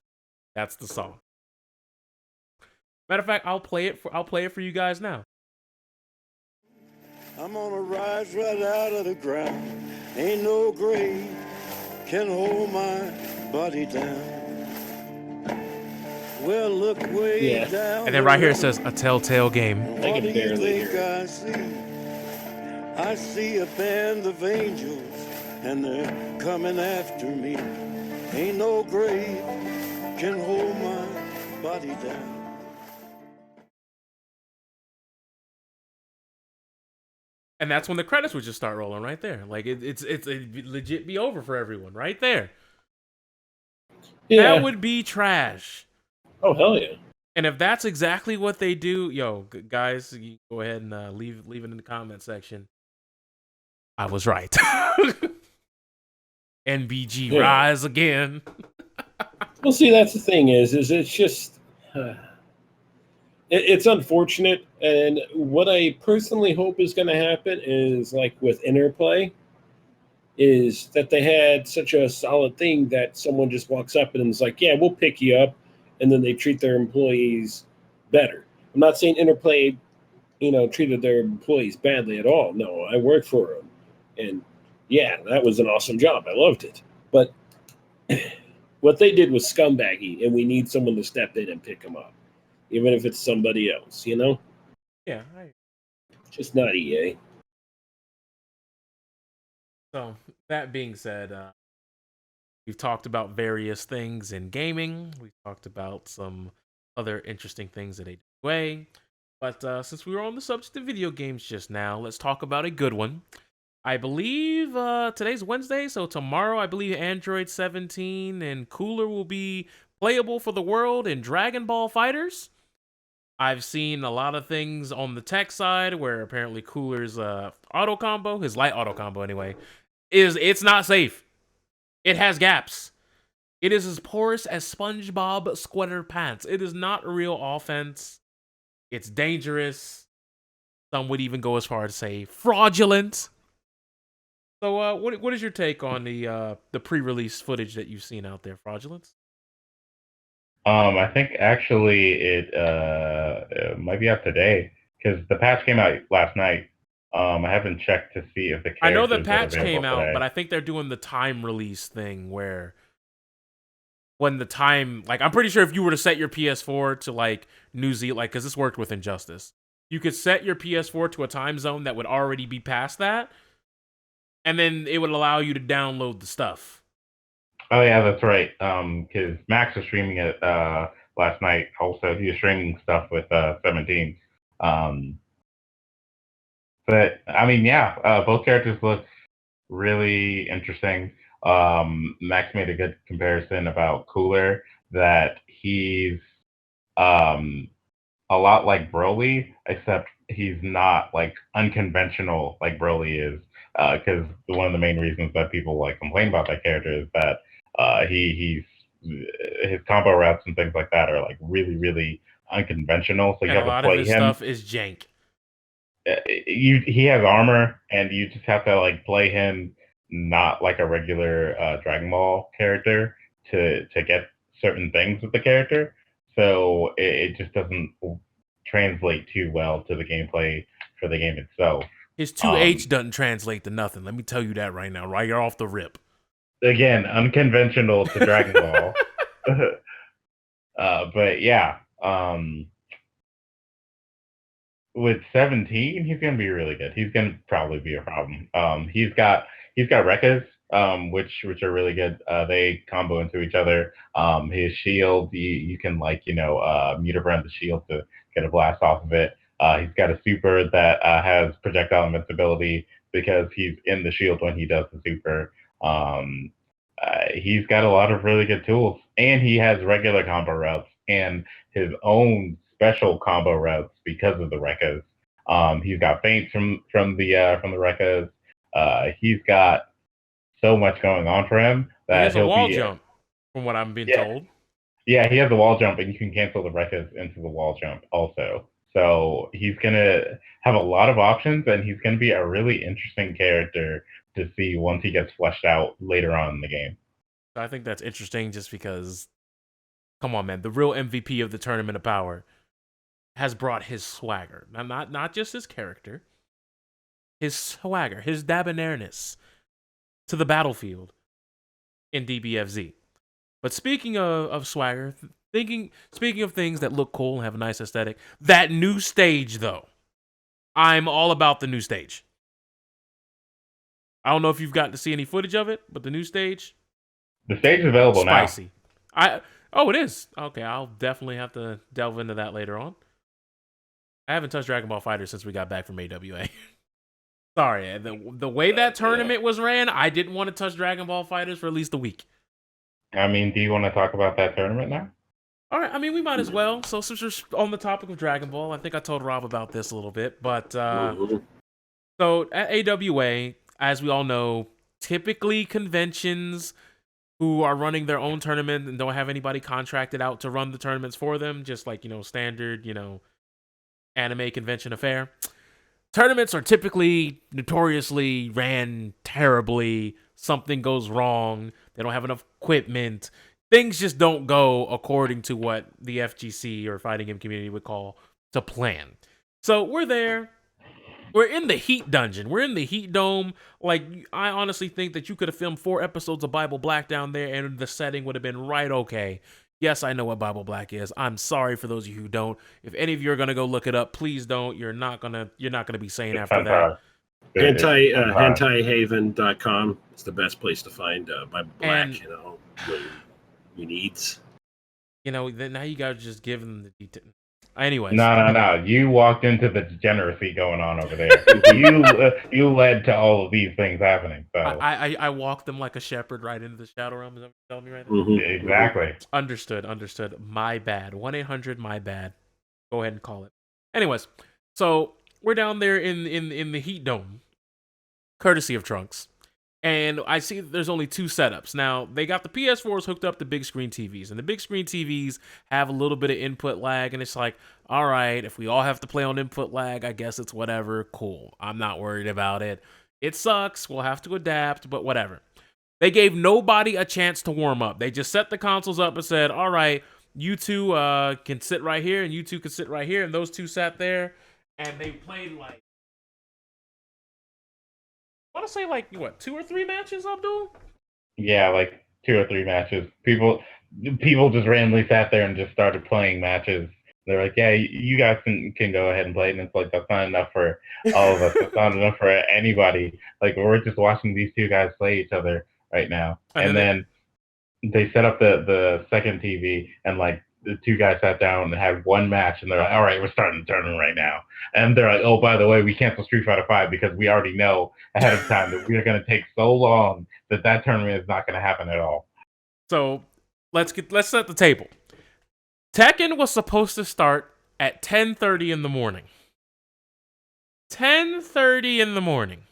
That's the song. Matter of fact, I'll play it for you guys now. I'm gonna rise right out of the ground. Ain't no grave can hold my body down. Well, look way down. And then right here it says, a Telltale Game. I can barely hear it. I see a band of angels, and they're coming after me. Ain't no grave can hold my body down. And that's when the credits would just start rolling right there. Like, it's legit be over for everyone right there. Yeah. That would be trash. Oh, hell yeah. And if that's exactly what they do, guys, you go ahead and leave it in the comment section. I was right. NBG rise again. Well, see, that's the thing is it's just it's unfortunate, and what I personally hope is going to happen is, like with Interplay, is that they had such a solid thing that someone just walks up and is like, yeah, we'll pick you up, and then they treat their employees better. I'm not saying Interplay, treated their employees badly at all. No, I worked for them. And yeah, that was an awesome job. I loved it. But what they did was scumbaggy, and we need someone to step in and pick them up, even if it's somebody else, Yeah. Just not EA. So, that being said, we've talked about various things in gaming. We've talked about some other interesting things that they do away. But since we were on the subject of video games just now, let's talk about a good one. I believe today's Wednesday, so tomorrow I believe Android 17 and Cooler will be playable for the world in Dragon Ball FighterZ. I've seen a lot of things on the tech side where apparently Cooler's auto combo, his light auto combo anyway, it's not safe. It has gaps. It is as porous as SpongeBob SquarePants. It is not a real offense. It's dangerous. Some would even go as far as to say fraudulent. So, what is your take on the pre-release footage that you've seen out there, Fraudulence? I think actually it might be out today because the patch came out last night. I haven't checked to see if the I know the patch came out, but I think they're doing the time release thing where when the time, like, I'm pretty sure if you were to set your PS4 to like New Zealand, like, because this worked with Injustice, you could set your PS4 to a time zone that would already be past that. And then it would allow you to download the stuff. Oh yeah, that's right. Because Max was streaming it last night. Also, he was streaming stuff with 17. But I mean, yeah, both characters look really interesting. Max made a good comparison about Cooler, that he's um, a lot like Broly, except he's not like unconventional like Broly is. Because one of the main reasons that people like complain about that character is that he's his combo routes and things like that are like really really unconventional. So you And a have to lot of play his him. stuff is jank. He has armor, and you just have to like play him not like a regular Dragon Ball character to get certain things with the character. So it just doesn't translate too well to the gameplay for the game itself. His 2H doesn't translate to nothing. Let me tell you that right now, right? You're off the rip. Again, unconventional to Dragon Ball. But yeah, with 17, he's gonna be really good. He's gonna probably be a problem. He's got Rekkas, which are really good. They combo into each other. His shield, you can like mute around the shield to get a blast off of it. He's got a super that has projectile invincibility because he's in the shield when he does the super. He's got a lot of really good tools, and he has regular combo routes and his own special combo routes because of the Rekkas. He's got feints from the Rekkas. He's got so much going on for him that he has a he'll wall be jump, from what I'm being yeah. told. Yeah, he has a wall jump, and you can cancel the Rekkas into the wall jump also. So he's gonna have a lot of options, and he's gonna be a really interesting character to see once he gets fleshed out later on in the game. I think that's interesting just because, come on, man, the real MVP of the Tournament of Power has brought his swagger. Now, not just his character, his swagger, his debonairness to the battlefield in DBFZ. But speaking of swagger, speaking of things that look cool and have a nice aesthetic, that new stage, though. I'm all about the new stage. I don't know if you've gotten to see any footage of it, but the new stage, the stage is available spicy. now. It is. Okay, I'll definitely have to delve into that later on. I haven't touched Dragon Ball FighterZ since we got back from AWA. Sorry, the way that tournament was ran, I didn't want to touch Dragon Ball FighterZ for at least a week. I mean, do you want to talk about that tournament now? All right, I mean, we might as well. So since we're on the topic of Dragon Ball, I think I told Rob about this a little bit. But so at AWA, as we all know, typically conventions who are running their own tournament and don't have anybody contracted out to run the tournaments for them, just like, standard, anime convention affair. Tournaments are typically notoriously ran terribly. Something goes wrong. They don't have enough equipment. Things just don't go according to what the FGC or fighting game community would call to plan. So we're there. We're in the Heat Dungeon. We're in the Heat Dome. Like, I honestly think that you could have filmed 4 episodes of Bible Black down there and the setting would have been right okay. Yes, I know what Bible Black is. I'm sorry for those of you who don't. If any of you are gonna go look it up, please don't. You're not gonna be sane after that. Hentaihaven.com is the best place to find Bible Black. And, your needs. Now you guys just give them the detail. Anyways. No. You walked into the degeneracy going on over there. you led to all of these things happening. So I walked them like a shepherd right into the Shadowrealm. Is that what you're telling me right now? Mm-hmm. Exactly. Understood. My bad. 1-800 my bad. Go ahead and call it. Anyways, so we're down there in the Heat Dome, courtesy of Trunks. And I see there's only 2 setups. Now, they got the PS4s hooked up to big screen TVs. And the big screen TVs have a little bit of input lag. And it's like, all right, if we all have to play on input lag, I guess it's whatever. Cool. I'm not worried about it. It sucks. We'll have to adapt, but whatever. They gave nobody a chance to warm up. They just set the consoles up and said, all right, you two can sit right here and you two can sit right here. And those 2 sat there. And they played like, I want to say like, what, 2 or 3 matches, Abdul? Yeah, like 2 or 3 matches. People just randomly sat there and just started playing matches. They're like, yeah, you guys can go ahead and play. And it's like, that's not enough for all of us. That's not enough for anybody. Like, we're just watching these 2 guys play each other right now. And then they set up the second TV, and like the two guys sat down and had one match, and they're like, all right, we're starting the tournament right now. And they're like, oh, by the way, we canceled Street Fighter V because we already know ahead of time that we are going to take so long that tournament is not going to happen at all. So let's set the table. Tekken was supposed to start at 10:30 in the morning. 10:30 in the morning.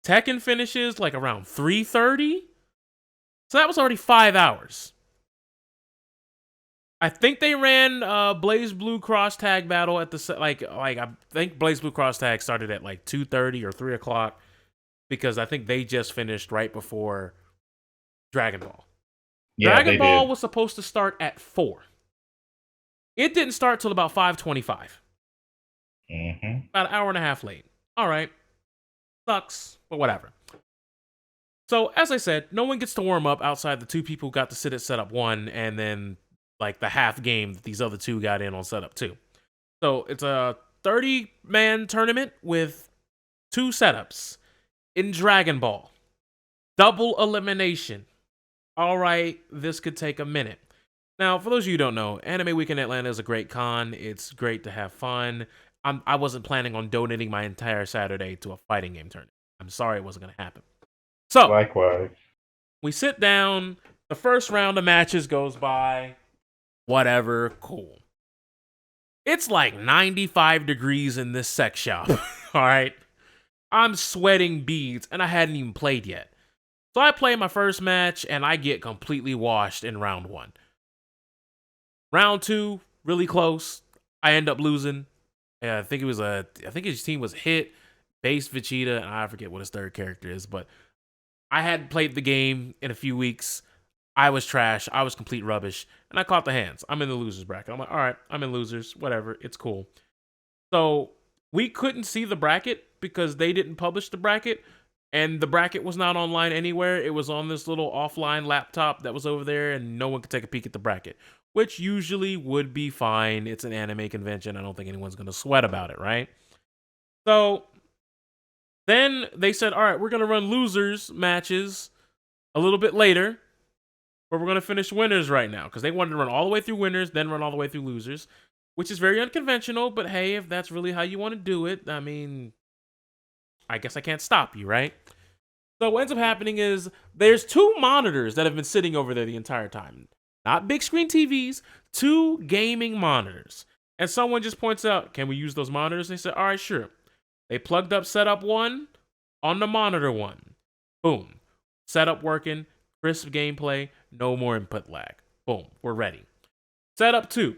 Tekken finishes like around 3:30. So that was already 5 hours. I think they ran Blaze Blue Cross Tag Battle at the like I think Blaze Blue Cross Tag started at like 2:30 or 3 o'clock because I think they just finished right before Dragon Ball. Yeah, Dragon Ball was supposed to start at 4. It didn't start till about 5:25. Mm-hmm. About an hour and a half late. All right. Sucks, but whatever. So, as I said, no one gets to warm up outside the two people who got to sit at setup 1 and then like the half game that these other two got in on setup 2. So, it's a 30-man tournament with 2 setups in Dragon Ball. Double elimination. All right, this could take a minute. Now, for those of you who don't know, Anime Week in Atlanta is a great con. It's great to have fun. I wasn't planning on donating my entire Saturday to a fighting game tournament. I'm sorry it wasn't going to happen. So, Likewise. we sit down. The first round of matches goes by. Whatever, cool. It's like 95 degrees in this sex shop. All right? I'm sweating beads, and I hadn't even played yet. So I play my first match, and I get completely washed in round 1. Round 2, really close. I end up losing. I think his team was Hit, Base Vegeta, and I forget what his third character is, but I hadn't played the game in a few weeks. I was trash. I was complete rubbish, and I caught the hands. I'm in the losers bracket. I'm like, all right, I'm in losers. Whatever, it's cool. So we couldn't see the bracket because they didn't publish the bracket, and the bracket was not online anywhere. It was on this little offline laptop that was over there, and no one could take a peek at the bracket, which usually would be fine. It's an anime convention. I don't think anyone's going to sweat about it, right? So then they said, all right, we're going to run losers matches a little bit later, but we're going to finish winners right now because they wanted to run all the way through winners, then run all the way through losers, which is very unconventional. But hey, if that's really how you want to do it, I mean, I guess I can't stop you, right? So what ends up happening is there's 2 monitors that have been sitting over there the entire time. Not big screen TVs, 2 gaming monitors. And someone just points out, can we use those monitors? They said, all right, sure. They plugged up setup 1 on the monitor 1. Boom. Setup working, crisp gameplay, no more input lag. Boom, we're ready. Setup 2.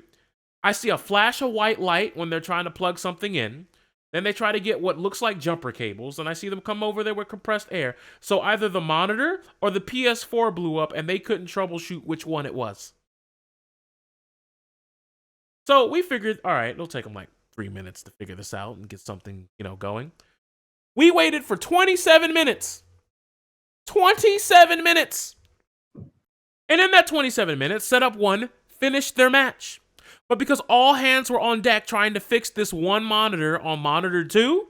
I see a flash of white light when they're trying to plug something in. Then they try to get what looks like jumper cables, and I see them come over there with compressed air. So either the monitor or the PS4 blew up, and they couldn't troubleshoot which one it was. So we figured, all right, it'll take them like 3 minutes to figure this out and get something, going. We waited for 27 minutes. 27 minutes! And in that 27 minutes, setup 1 finished their match. But because all hands were on deck trying to fix this one monitor on monitor 2,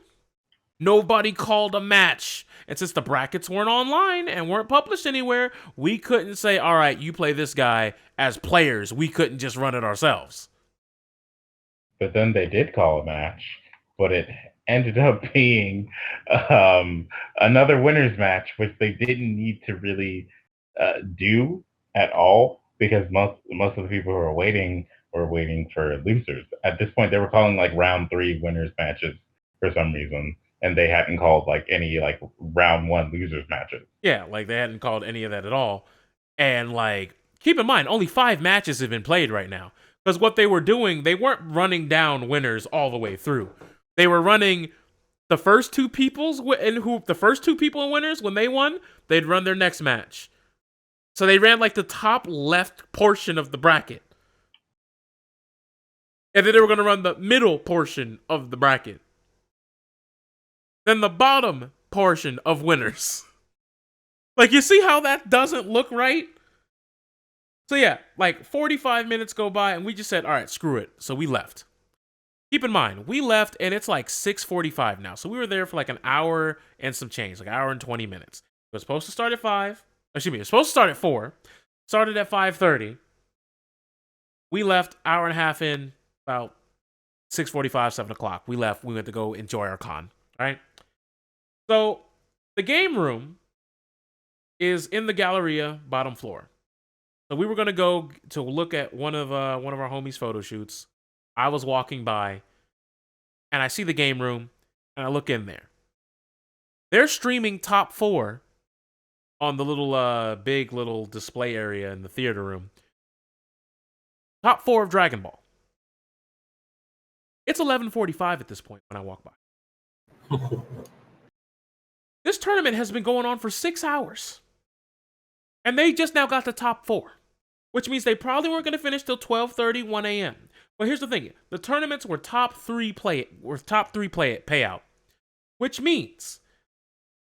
nobody called a match. And since the brackets weren't online and weren't published anywhere, we couldn't say, all right, you play this guy as players. We couldn't just run it ourselves. But then they did call a match, but it ended up being another winners match, which they didn't need to really do at all because most of the people who were waiting for losers. At this point, they were calling like round 3 winners matches for some reason, and they hadn't called like any like round 1 losers matches. Yeah, like they hadn't called any of that at all. And like, keep in mind, only 5 matches have been played right now. Because what they were doing, they weren't running down winners all the way through. They were running the first 2 people in winners, when they won, they'd run their next match. So they ran like the top left portion of the bracket. And then they were going to run the middle portion of the bracket. Then the bottom portion of winners. Like, you see how that doesn't look right? So yeah, like 45 minutes go by and we just said, all right, screw it. So we left. Keep in mind, we left and it's like 6:45 now. So we were there for like an hour and some change, like an hour and 20 minutes. It was supposed to start at 4. Started at 5:30. We left hour and a half in, about 6:45, 7 o'clock. We left. We went to go enjoy our con. All right. So the game room is in the Galleria, bottom floor. So we were gonna go to look at one of our homies' photo shoots. I was walking by, and I see the game room, and I look in there. They're streaming top 4 on the little big little display area in the theater room. Top 4 of Dragon Ball. It's 11:45 at this point when I walk by. This tournament has been going on for 6 hours. And they just now got the top 4. Which means they probably weren't going to finish till 12:30, 1 a.m. But here's the thing. The tournaments were top 3 payout. Which means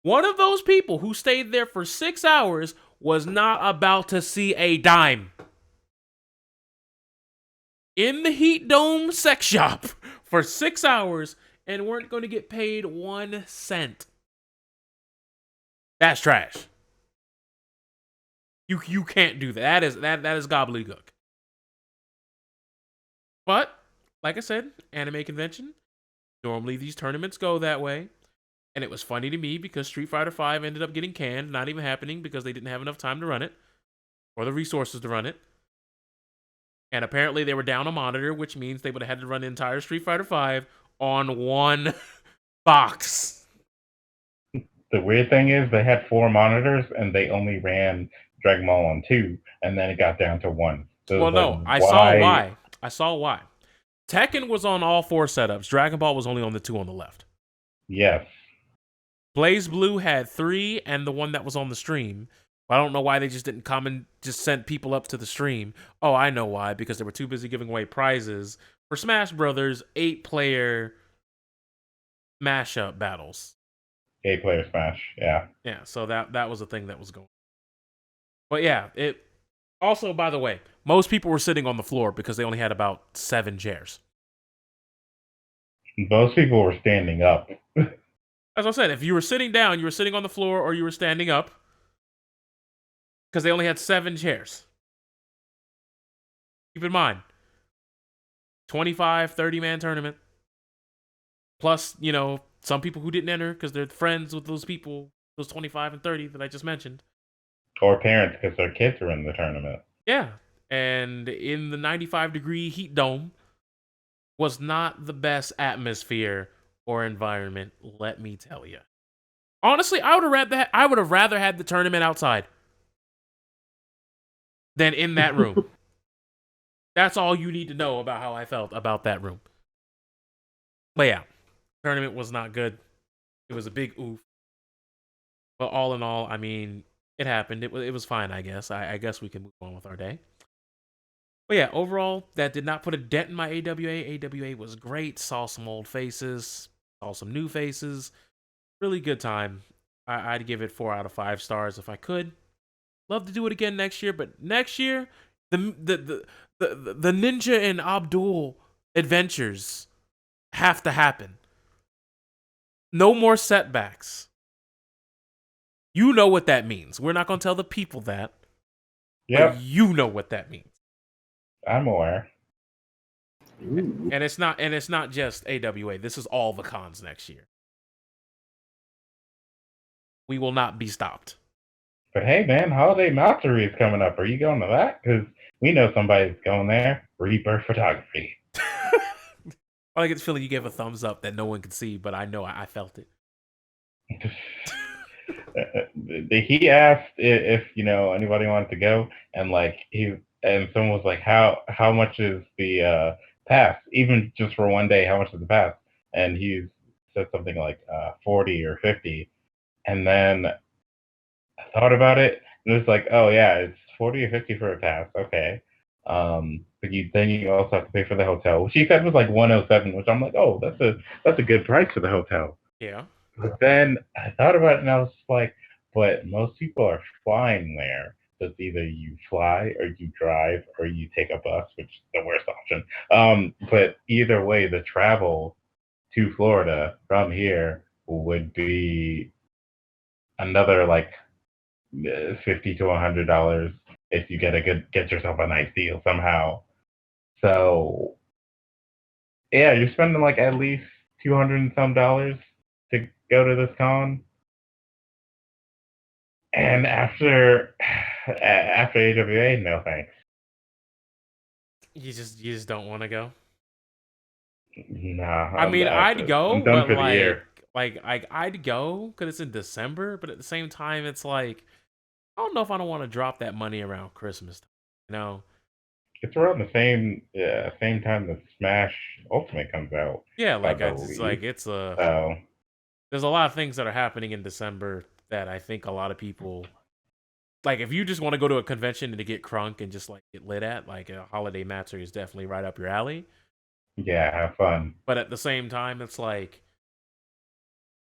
one of those people who stayed there for 6 hours was not about to see a dime. In the Heat Dome sex shop for 6 hours and weren't going to get paid 1 cent. That's trash. You can't do that. That is gobbledygook. But, like I said, anime convention. Normally these tournaments go that way. And it was funny to me because Street Fighter V ended up getting canned, not even happening because they didn't have enough time to run it. Or the resources to run it. And apparently they were down a monitor, which means they would have had to run the entire Street Fighter V on one box. The weird thing is they had 4 monitors and they only ran Dragon Ball on 2, and then it got down to 1. So well, no, I saw why. Tekken was on all 4 setups. Dragon Ball was only on the 2 on the left. Yes. Blaze Blue had 3 and the one that was on the stream. I don't know why they just didn't come and just sent people up to the stream. Oh, I know why. Because they were too busy giving away prizes for Smash Brothers 8-player mashup battles. 8-player Smash, yeah. Yeah, so that was the thing that was going on. But yeah, it also, by the way, most people were sitting on the floor because they only had about 7 chairs. Most people were standing up. As I said, if you were sitting down, you were sitting on the floor or you were standing up. Because they only had 7 chairs. Keep in mind, 25, 30-man tournament. Plus, some people who didn't enter because they're friends with those people, those 25 and 30 that I just mentioned. Or parents because their kids are in the tournament. Yeah. And in the 95-degree heat dome was not the best atmosphere or environment, let me tell you. Honestly, I would have rather had the tournament outside than in that room. That's all you need to know about how I felt about that room. But yeah, tournament was not good. It was a big oof. But all in all, I mean, it happened. It was fine, I guess. I guess we can move on with our day. But yeah, overall, that did not put a dent in my AWA. AWA was great. Saw some old faces. Saw some new faces. Really good time. I'd give it 4 out of 5 stars if I could. Love to do it again next year, but next year, the Ninja and Abdul adventures have to happen. No more setbacks. You know what that means. We're not going to tell the people that. Yeah. You know what that means. I'm aware. Ooh. And it's not just AWA. This is all the cons next year. We will not be stopped. But hey, man, Holiday Matsuri is coming up. Are you going to that? Because we know somebody's going there. Rebirth Photography. I get the feeling you gave a thumbs up that no one could see, but I know I felt it. He asked if anybody wanted to go, and someone was like, how much is the pass? Even just for one day, how much is the pass? And he said something like 40 or 50, and then I thought about it, and it was like, oh yeah, it's 40 or 50 for a pass, okay. But you also have to pay for the hotel, which he said was like 107, which I'm like, oh, that's a good price for the hotel. Yeah. But then I thought about it, and I was like, but most people are flying there. So it's either you fly or you drive or you take a bus, which is the worst option. But either way, the travel to Florida from here would be another like $50 to $100 if you get yourself a nice deal somehow. So yeah, you're spending like at least $200 and some to go to this con. And after AWA, no thanks. You just don't want to go. Nah, I mean, I'd go, I'm done but for the year. I'd go because it's in December, but at the same time, it's like I don't know if I don't want to drop that money around Christmas time, you know? It's around the same time that Smash Ultimate comes out. Yeah, I it's like believe. it's a So there's a lot of things that are happening in December that I think a lot of people like. If you just want to go to a convention and to get crunk and just like get lit at, like a holiday matsuri is definitely right up your alley. yeah, have fun. But at the same time, it's like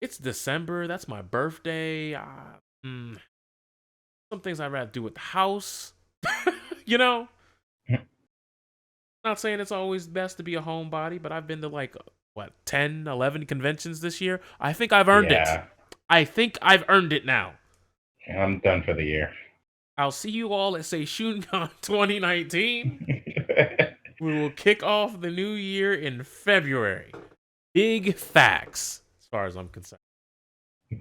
it's December. That's my birthday. Some things I'd rather do with the house. You know? Not saying it's always best to be a homebody, but I've been to like, 10, 11 conventions this year? I think I've earned it. I think I've earned it now. I'm done for the year. I'll see you all at SeishunCon 2019. We will kick off the new year in February. Big facts, as far as I'm concerned.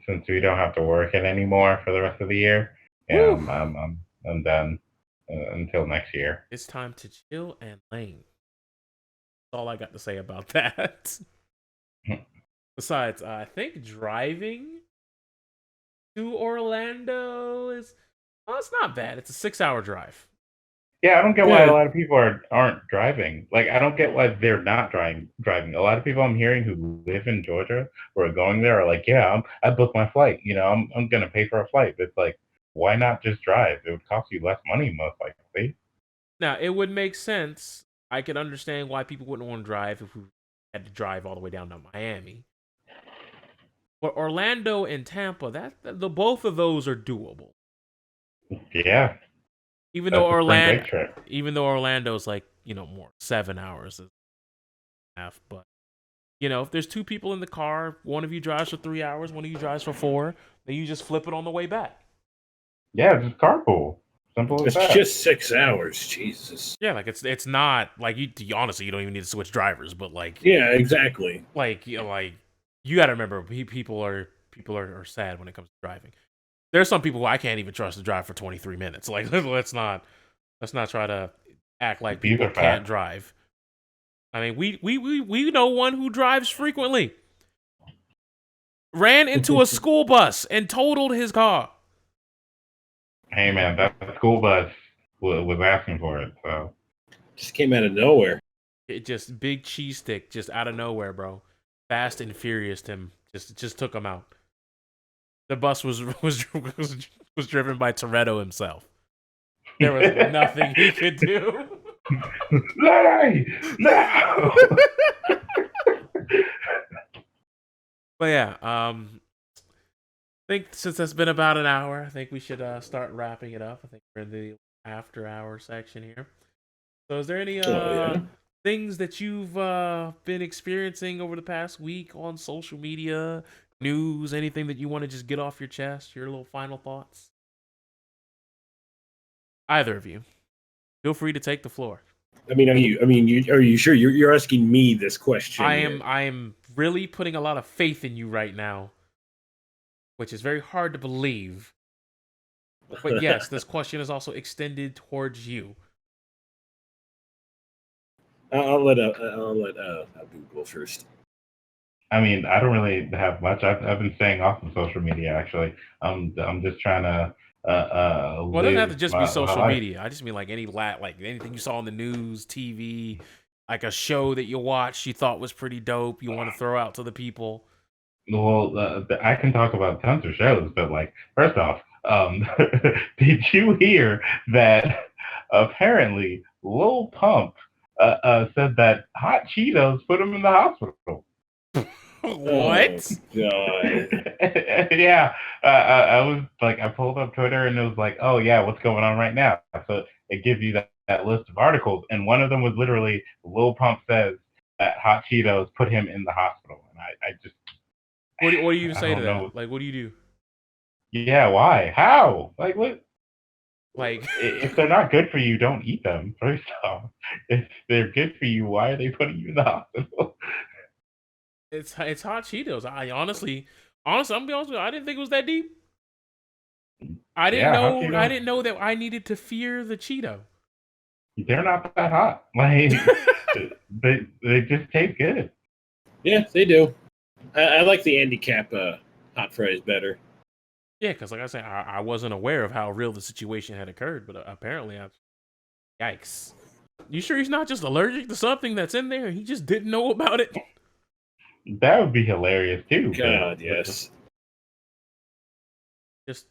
Since we don't have to work it anymore for the rest of the year, yeah, I'm done until next year. It's time to chill and lane. That's all I got to say about that. Besides, I think driving to Orlando is it's not bad. It's a 6-hour drive. Yeah, I don't get why a lot of people aren't driving. Like, I don't get why they're not driving. A lot of people I'm hearing who live in Georgia or are going there are like, yeah, I booked my flight. You know, I'm gonna pay for a flight. But it's like, why not just drive? It would cost you less money most likely. Now, it would make sense. I could understand why people wouldn't want to drive if we had to drive all the way down to Miami. But Orlando and Tampa, the both of those are doable. Yeah. Even though Orlando's like, more 7 hours and a half, but if there's two people in the car, one of you drives for 3 hours, one of you drives for 4, then you just flip it on the way back. Yeah, just carpool. Simple as that. It's just 6 hours, Jesus. Yeah, like it's not like honestly, you don't even need to switch drivers, but like yeah, exactly. Like you got to remember, people are sad when it comes to driving. There's some people who I can't even trust to drive for 23 minutes. Like let's not try to act like people can't drive. I mean, we know one who drives frequently. Ran into a school bus and totaled his car. Hey man, that school bus was asking for it, so just came out of nowhere. It just big cheese stick, just out of nowhere, bro. Fast and Furious him, just took him out. The bus was driven by Toretto himself. There was nothing he could do. No. But yeah, I think since it's been about an hour, I think we should start wrapping it up. I think we're in the after hour section here. So is there any things that you've been experiencing over the past week on social media, news, anything that you want to just get off your chest, your little final thoughts? Either of you. Feel free to take the floor. Are you sure you're asking me this question? I am really putting a lot of faith in you right now, which is very hard to believe. But yes, this question is also extended towards you. I'll let Abu go first. I mean, I don't really have much. I've been staying off of social media actually. I'm just trying to. Well, it doesn't have to just be social media. I just mean like anything you saw on the news, TV, like a show that you watched you thought was pretty dope. You want to throw out to the people. Well, I can talk about tons of shows, but like first off, did you hear that apparently Lil Pump said that hot Cheetos put him in the hospital? What? Oh, God. Yeah, I was like, I pulled up Twitter and it was like, oh yeah, what's going on right now? So it gives you that list of articles, and one of them was literally Lil Pump says that hot Cheetos put him in the hospital, and I just. What do you say to that? know. Like, what do you do? Yeah, why? How? Like, what? Like, if they're not good for you, don't eat them. First off, if they're good for you, why are they putting you in the hospital? it's hot Cheetos. I honestly, I'm gonna be honest with you, I didn't think it was that deep. I didn't Yeah, hot know Cheetos. that I needed to fear the Cheeto. They're not that hot. Like they just taste good. Yeah, they do. I like the handicap hot fries better. Yeah, because like I said, I wasn't aware of how real the situation had occurred, but apparently, yikes. You sure he's not just allergic to something that's in there? He just didn't know about it. That would be hilarious too. God, yes.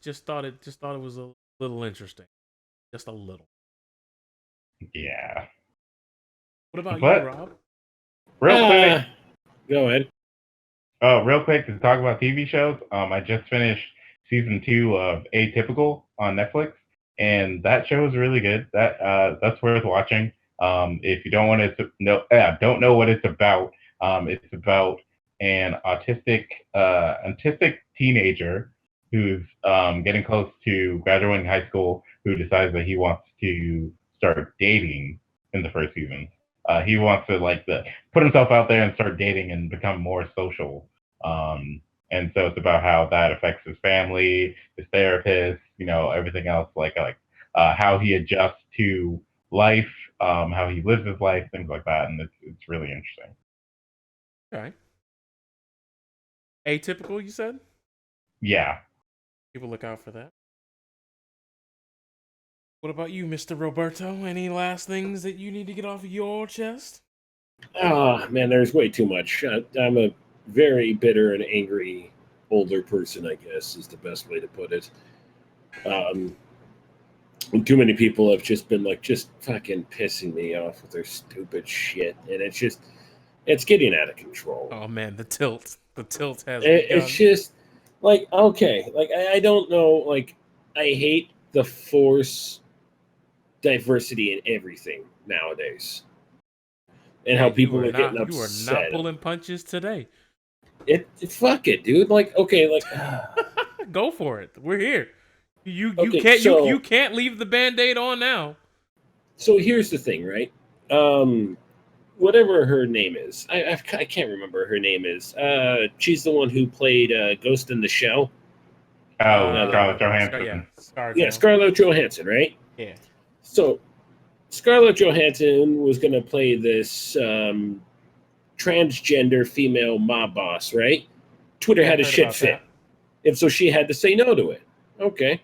Just thought it was a little interesting, just a little. Yeah. What about you, But Rob? real quick, go ahead. real quick to talk about TV shows. I just finished season 2 of Atypical on Netflix, and that show is really good. That's worth watching. If you don't want to don't know what it's about an autistic teenager who's getting close to graduating high school, who decides that he wants to start dating in the first season. He wants to put himself out there and start dating and become more social. And so it's about how that affects his family, his therapist, everything else, how he adjusts to life, how he lives his life, things like that, and it's really interesting. Okay. Atypical, you said? Yeah. People look out for that. What about you, Mr. Roberto? Any last things that you need to get off of your chest? Oh, man, there's way too much. I'm a very bitter and angry older person, I guess, is the best way to put it. Too many people have just been just fucking pissing me off with their stupid shit, and it's getting out of control. Oh man, the tilt has. It's just okay, I don't know, I hate the force diversity in everything nowadays, and how people are getting upset. You are not pulling punches today. Fuck it, dude. Okay, go for it. We're here. You can't leave the Band-Aid on now. So here's the thing, right? Whatever her name is, I can't remember her name is. She's the one who played Ghost in the Shell. Scarlett Johansson. Scarlett Johansson, right? Yeah. So Scarlett Johansson was going to play this transgender female mob boss, right? Twitter had a shit fit. And so she had to say no to it. Okay.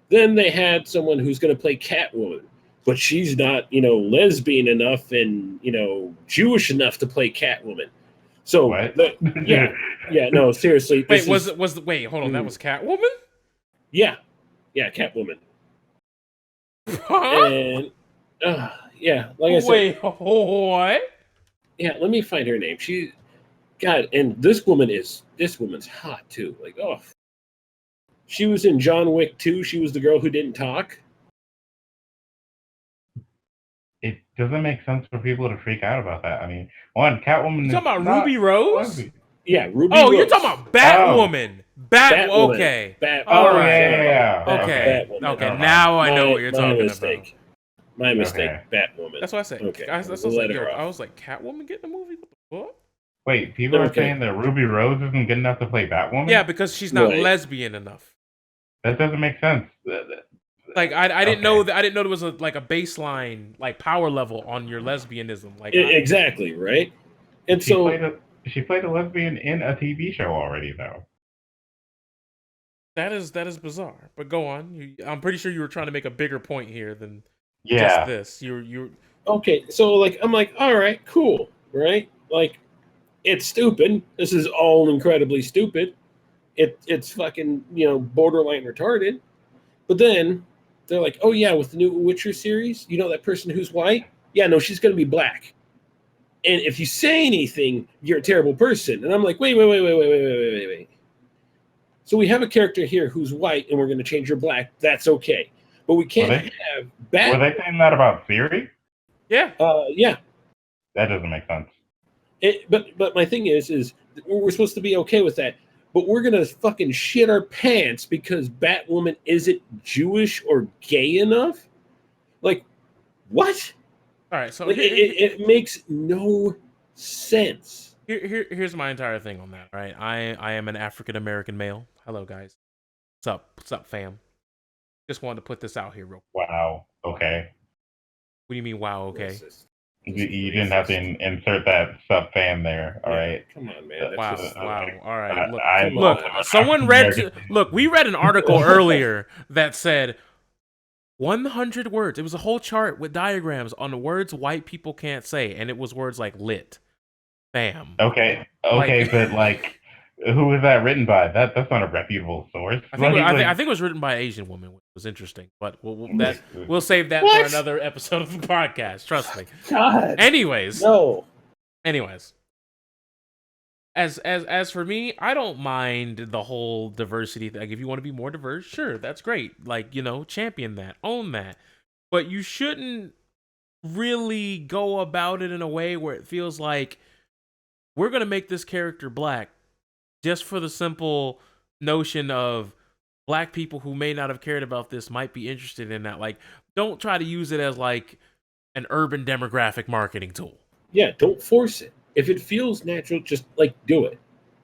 Then they had someone who's going to play Catwoman, but she's not, lesbian enough and, Jewish enough to play Catwoman. So, what? No, seriously. Wait, wait, hold on. That was Catwoman? Yeah. Yeah, Catwoman. Huh? And, like I said. Wait, what? Yeah, let me find her name. God, and this woman's hot too. She was in John Wick 2. She was the girl who didn't talk. It doesn't make sense for people to freak out about that. I mean, one, Catwoman. You talking about Ruby Rose? Yeah, Ruby Rose. Oh, you're talking about Batwoman. Batwoman. Okay. All right. Yeah. Okay. Batwoman. Okay. Now I know what you're talking about. My mistake. Batwoman. That's what I said. Okay. I was like, Catwoman getting a movie? What the fuck? Wait, people are saying that Ruby Rose isn't good enough to play Batwoman? Yeah, because she's not lesbian enough. That doesn't make sense. I didn't know that. I didn't know there was a baseline power level on your lesbianism. Exactly, right. And she played a lesbian in a TV show already, though. That is bizarre. But go on. I'm pretty sure you were trying to make a bigger point here than just this. You're okay. So I'm all right, cool, right? It's stupid. This is all incredibly stupid. It's fucking borderline retarded. But then they're like, oh yeah, with the new Witcher series, that person who's white? Yeah, no, she's gonna be black. And if you say anything, you're a terrible person. And I'm like, wait. So we have a character here who's white, and we're gonna change her black. That's okay. But we can't have Were they saying that about Siri? Yeah. Yeah. That doesn't make sense. But my thing is we're supposed to be okay with that. but we're gonna fucking shit our pants because Batwoman isn't Jewish or gay enough. Like, what? All right, so Like, it makes no sense. Here's my entire thing on that. Right, I am an African American male. Hello, guys. What's up, fam? Just wanted to put this out here real quick. Wow. Okay. What do you mean, wow? Okay. Racist. You didn't have to insert that sub fan there. All right. Come on, man. Wow. That's just, Wow. All right. Look, Someone read. Look, we read an article earlier that said 100 words. It was a whole chart with diagrams on the words white people can't say, and it was words like lit, bam. Okay, but like, who was that written by? That's not a reputable source. I think it was written by an Asian woman, which was interesting. But we'll save that What? for another episode of the podcast. Trust me. God. Anyways, Anyways, as for me, I don't mind the whole diversity thing. Like, if you want to be more diverse, sure, that's great. Like, champion that, own that. But you shouldn't really go about it in a way where it feels like we're going to make this character black just for the simple notion of black people who may not have cared about this might be interested in that. Like, don't try to use it as like an urban demographic marketing tool. Yeah, don't force it. If it feels natural, just like do it.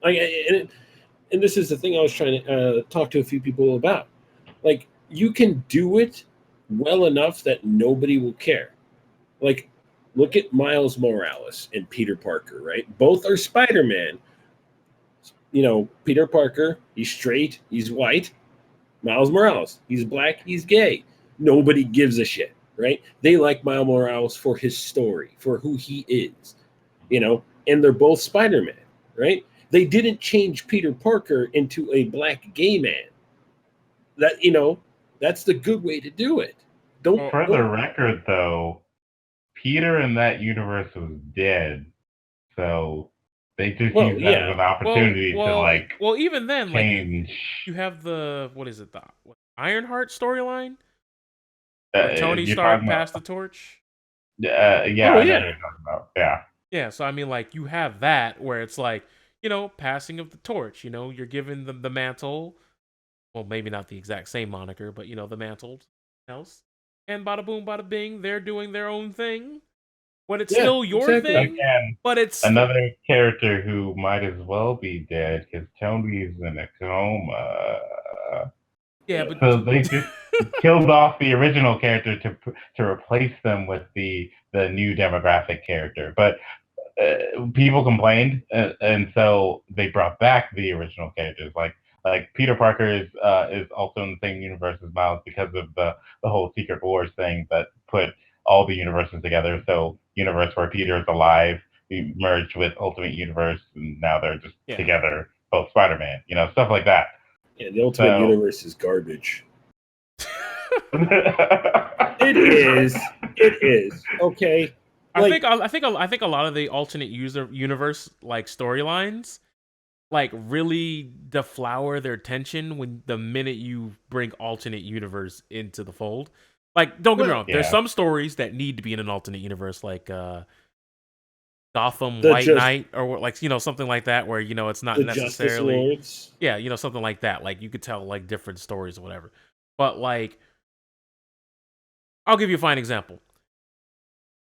And this is the thing I was trying to talk to a few people about. Like, you can do it well enough that nobody will care. Like, look at Miles Morales and Peter Parker, right? Both are Spider-Man. Peter Parker, he's straight, he's white. Miles Morales, he's black, he's gay. Nobody gives a shit, right? They like Miles Morales for his story, for who he is, and they're both Spider-Man, right? They didn't change Peter Parker into a black gay man. That's the good way to do it. For the record, though, Peter in that universe was dead, so they just used that as an opportunity to even then, change. like, you have the the Ironheart storyline, where Tony Stark passed the torch. I know what you're talking about. Yeah. So I mean, like, you have that where it's like, passing of the torch. You're given the mantle. Well, maybe not the exact same moniker, but the mantle else. And bada boom, bada bing, they're doing their own thing. But it's still your thing. Again, but it's another character who might as well be dead because Tony's in a coma. Yeah, but so they just killed off the original character to replace them with the new demographic character. But people complained, and so they brought back the original characters. Like Peter Parker is also in the same universe as Miles because of the whole Secret Wars thing that put all the universes together. So universe where Peter is alive, we merged with Ultimate Universe, and now they're just together, both Spider-Man, stuff like that. Yeah, the Ultimate Universe is garbage. It is. Okay. I think a lot of the alternate universe like storylines like really deflower their tension when the minute you bring alternate universe into the fold. Like, don't get me wrong, there's some stories that need to be in an alternate universe, like Gotham White Knight, or like something like that, where it's not necessarily something like that. Like, you could tell like different stories or whatever. But like, I'll give you a fine example.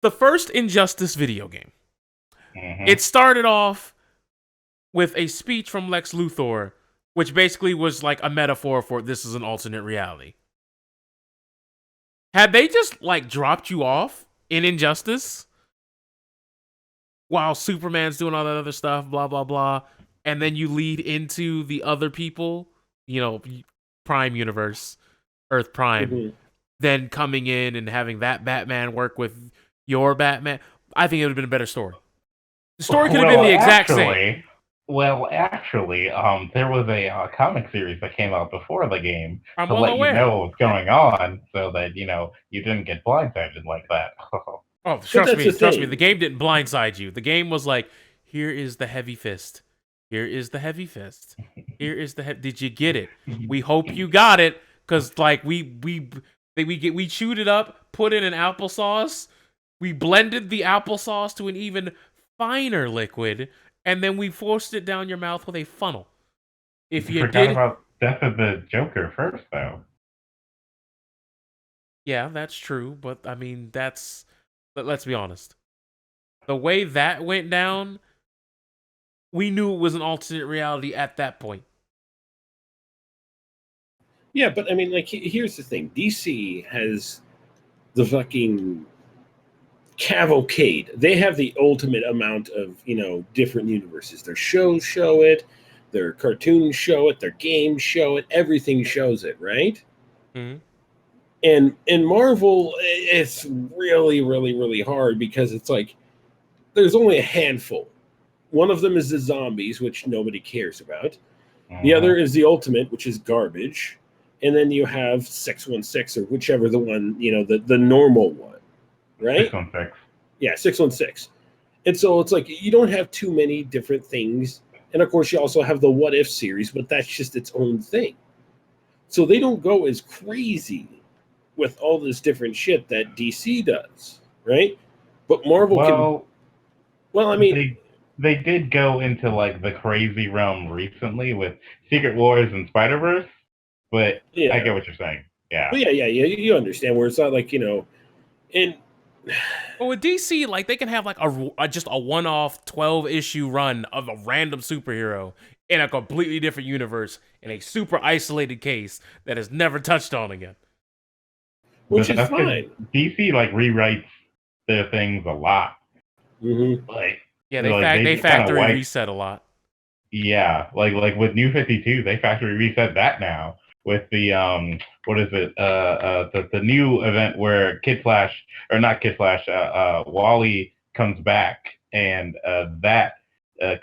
The first Injustice video game. Mm-hmm. It started off with a speech from Lex Luthor, which basically was like a metaphor for this is an alternate reality. Had they just like dropped you off in Injustice while Superman's doing all that other stuff, blah, blah, blah, and then you lead into the other people, Prime Universe, Earth Prime, then coming in and having that Batman work with your Batman, I think it would have been a better story. The story could have been the exact same. Well, actually, there was a comic series that came out before the game to let aware. you know what's going on, so that you didn't get blindsided like that. Oh, trust me. The game didn't blindside you. The game was like, here is the heavy fist. Here is the heavy fist. Here is the Did you get it? We hope you got it, because like we chewed it up, put it in applesauce. We blended the applesauce to an even finer liquid, and then we forced it down your mouth with a funnel. if You you forgot did, about Death of the Joker first, though. yeah, that's true. But I mean, let's be honest. The way that went down, we knew it was an alternate reality at that point. Yeah, but I mean, like, here's the thing: DC has the fucking cavalcade. They have the ultimate amount of different universes. Their shows show it, their cartoons show it, their games show it. Everything shows it, right? Mm-hmm. And in Marvel, it's really, really, really hard because it's like there's only a handful. One of them is the zombies, which nobody cares about. The other is the Ultimate, which is garbage. And then you have 616 or whichever the one, the normal one, right? 616. Yeah, 616. And so it's like you don't have too many different things. And of course, you also have the What If series, but that's just its own thing. So they don't go as crazy with all this different shit that DC does, right? But Marvel can. Well, I mean, they did go into like the crazy realm recently with Secret Wars and Spider-Verse, but yeah. I get what you're saying. Yeah. But yeah, you understand where it's not like, and But with DC, like they can have like just a one-off 12-issue run of a random superhero in a completely different universe in a super isolated case that is never touched on again. Which is fine. DC like rewrites their things a lot. Mm-hmm. Like yeah, they factory reset a lot. Yeah, like with New 52, they factory reset that now with the what is it? The new event where Wally comes back, and that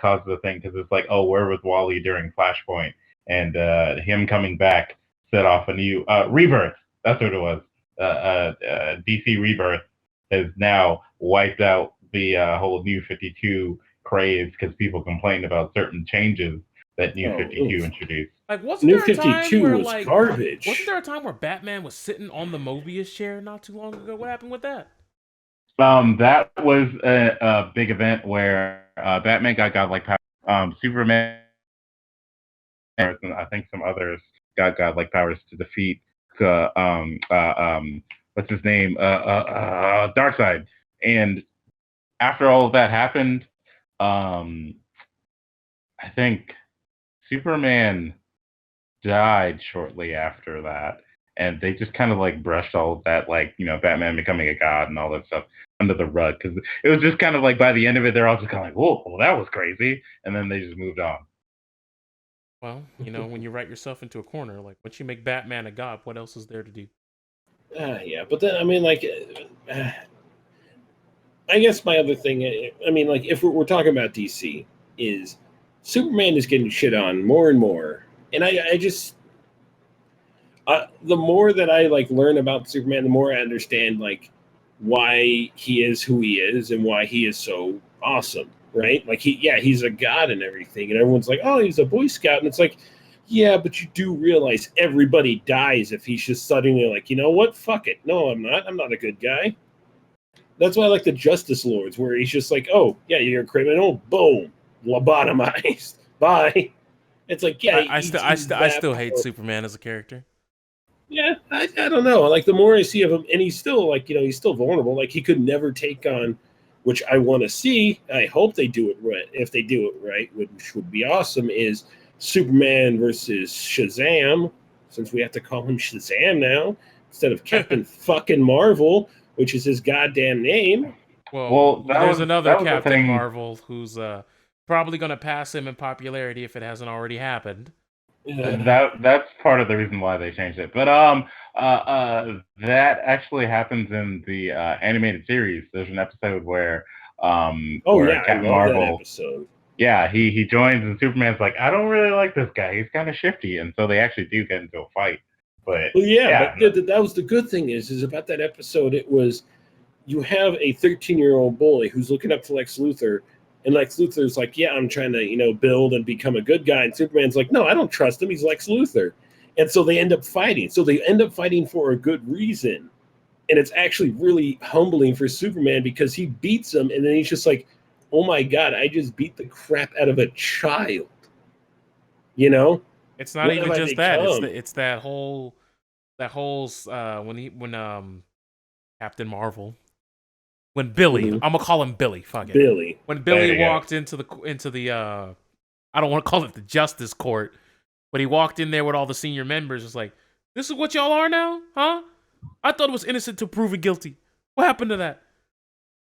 causes the thing because it's like, oh, where was Wally during Flashpoint? And him coming back set off a new rebirth. That's what it was. DC Rebirth has now wiped out the whole New 52 craze because people complained about certain changes that New 52 introduced. Like, wasn't there a time where like garbage? Wasn't there a time where Batman was sitting on the Mobius chair not too long ago? What happened with that? That was a big event where Batman got godlike powers. Superman, and I think some others got godlike powers to defeat what's his name? Darkseid. And after all of that happened, I think Superman died shortly after that, and they just kind of like brushed all of that, like Batman becoming a god and all that stuff under the rug because it was just kind of like by the end of it, they're all just kind of like, whoa, well, that was crazy, and then they just moved on. Well, when you write yourself into a corner, like once you make Batman a god, what else is there to do? Yeah, but then I mean, like, I guess my other thing, I mean, like, if we're talking about DC, is Superman is getting shit on more and more, and I just the more that I like learn about Superman, the more I understand like why he is who he is and why he is so awesome, right? Like he's a god and everything, and everyone's like, oh, he's a Boy Scout, and it's like, yeah, but you do realize everybody dies if he's just suddenly like, you know what, fuck it, no, I'm not a good guy. That's why I like the Justice Lords, where he's just like, oh yeah, you're a criminal, boom, lobotomized, bye. It's like, yeah, I still hate Superman as a character. Yeah, I don't know. Like the more I see of him, and he's still like, he's still vulnerable. Like he could never take on, which I want to see. I hope they do it right. If they do it right, which would be awesome, is Superman versus Shazam. Since we have to call him Shazam now instead of Captain fucking Marvel, which is his goddamn name. Well, there's another Captain Marvel who's probably going to pass him in popularity if it hasn't already happened. That's part of the reason why they changed it. But that actually happens in the animated series. There's an episode where Captain Marvel, that episode. Yeah, he joins and Superman's like, I don't really like this guy. He's kind of shifty, and so they actually do get into a fight. But that was the good thing is about that episode. It was you have a 13-year-old boy who's looking up to Lex Luthor. And Lex Luthor's like, yeah, I'm trying to, build and become a good guy. And Superman's like, no, I don't trust him. He's Lex Luthor. And so they end up fighting. So they end up fighting for a good reason. And it's actually really humbling for Superman because he beats him. And then he's just like, oh, my God, I just beat the crap out of a child. It's not What even have I just that. become? It's that whole when Captain Marvel, when Billy, Mhm. I'm gonna call him Billy. Fuck it. Billy. When There Billy you go. walked into the I don't want to call it the Justice Court, but he walked in there with all the senior members. It's like, this is what y'all are now, huh? I thought it was innocent till proven guilty. What happened to that?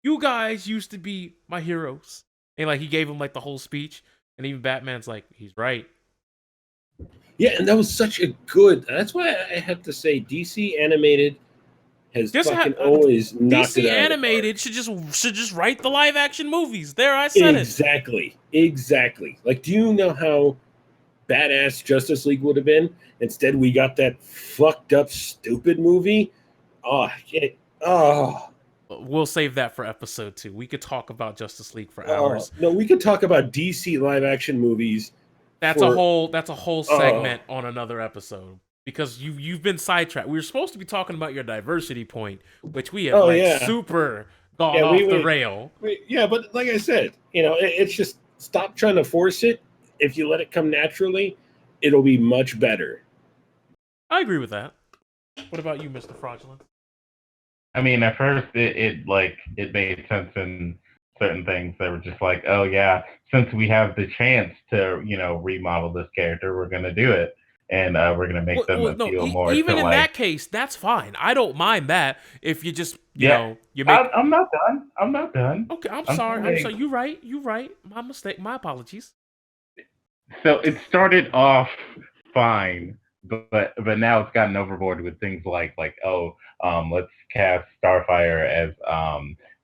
You guys used to be my heroes. And like he gave him like the whole speech, and even Batman's like, he's right. Yeah, and that was such a good. That's why I have to say DC animated has Just fucking always knocked DC it out animated should just write the live action movies. There, I of the said park. Exactly. Like, do you know how badass Justice League would have been? Instead, we got that fucked up, stupid movie. Oh, shit. Oh, it. We'll save that for episode 2. We could talk about Justice League for hours. no, we could talk about DC live action movies. That's for- a whole segment on another episode. Because you've been sidetracked. We were supposed to be talking about your diversity point, which we have super gone off the rail. Yeah, but like I said, it's just stop trying to force it. If you let it come naturally, it'll be much better. I agree with that. What about you, Mr. Fraudulent? I mean, at first it made sense in certain things that were just like, oh yeah, since we have the chance to remodel this character, we're gonna do it, and we're gonna make them appeal more. Even to, in like, that case, that's fine. I don't mind that if you just you make. I'm not done. I'm not done. Okay, I'm sorry. You're right. You're right. My mistake. My apologies. So it started off fine, but now it's gotten overboard with things like let's cast Starfire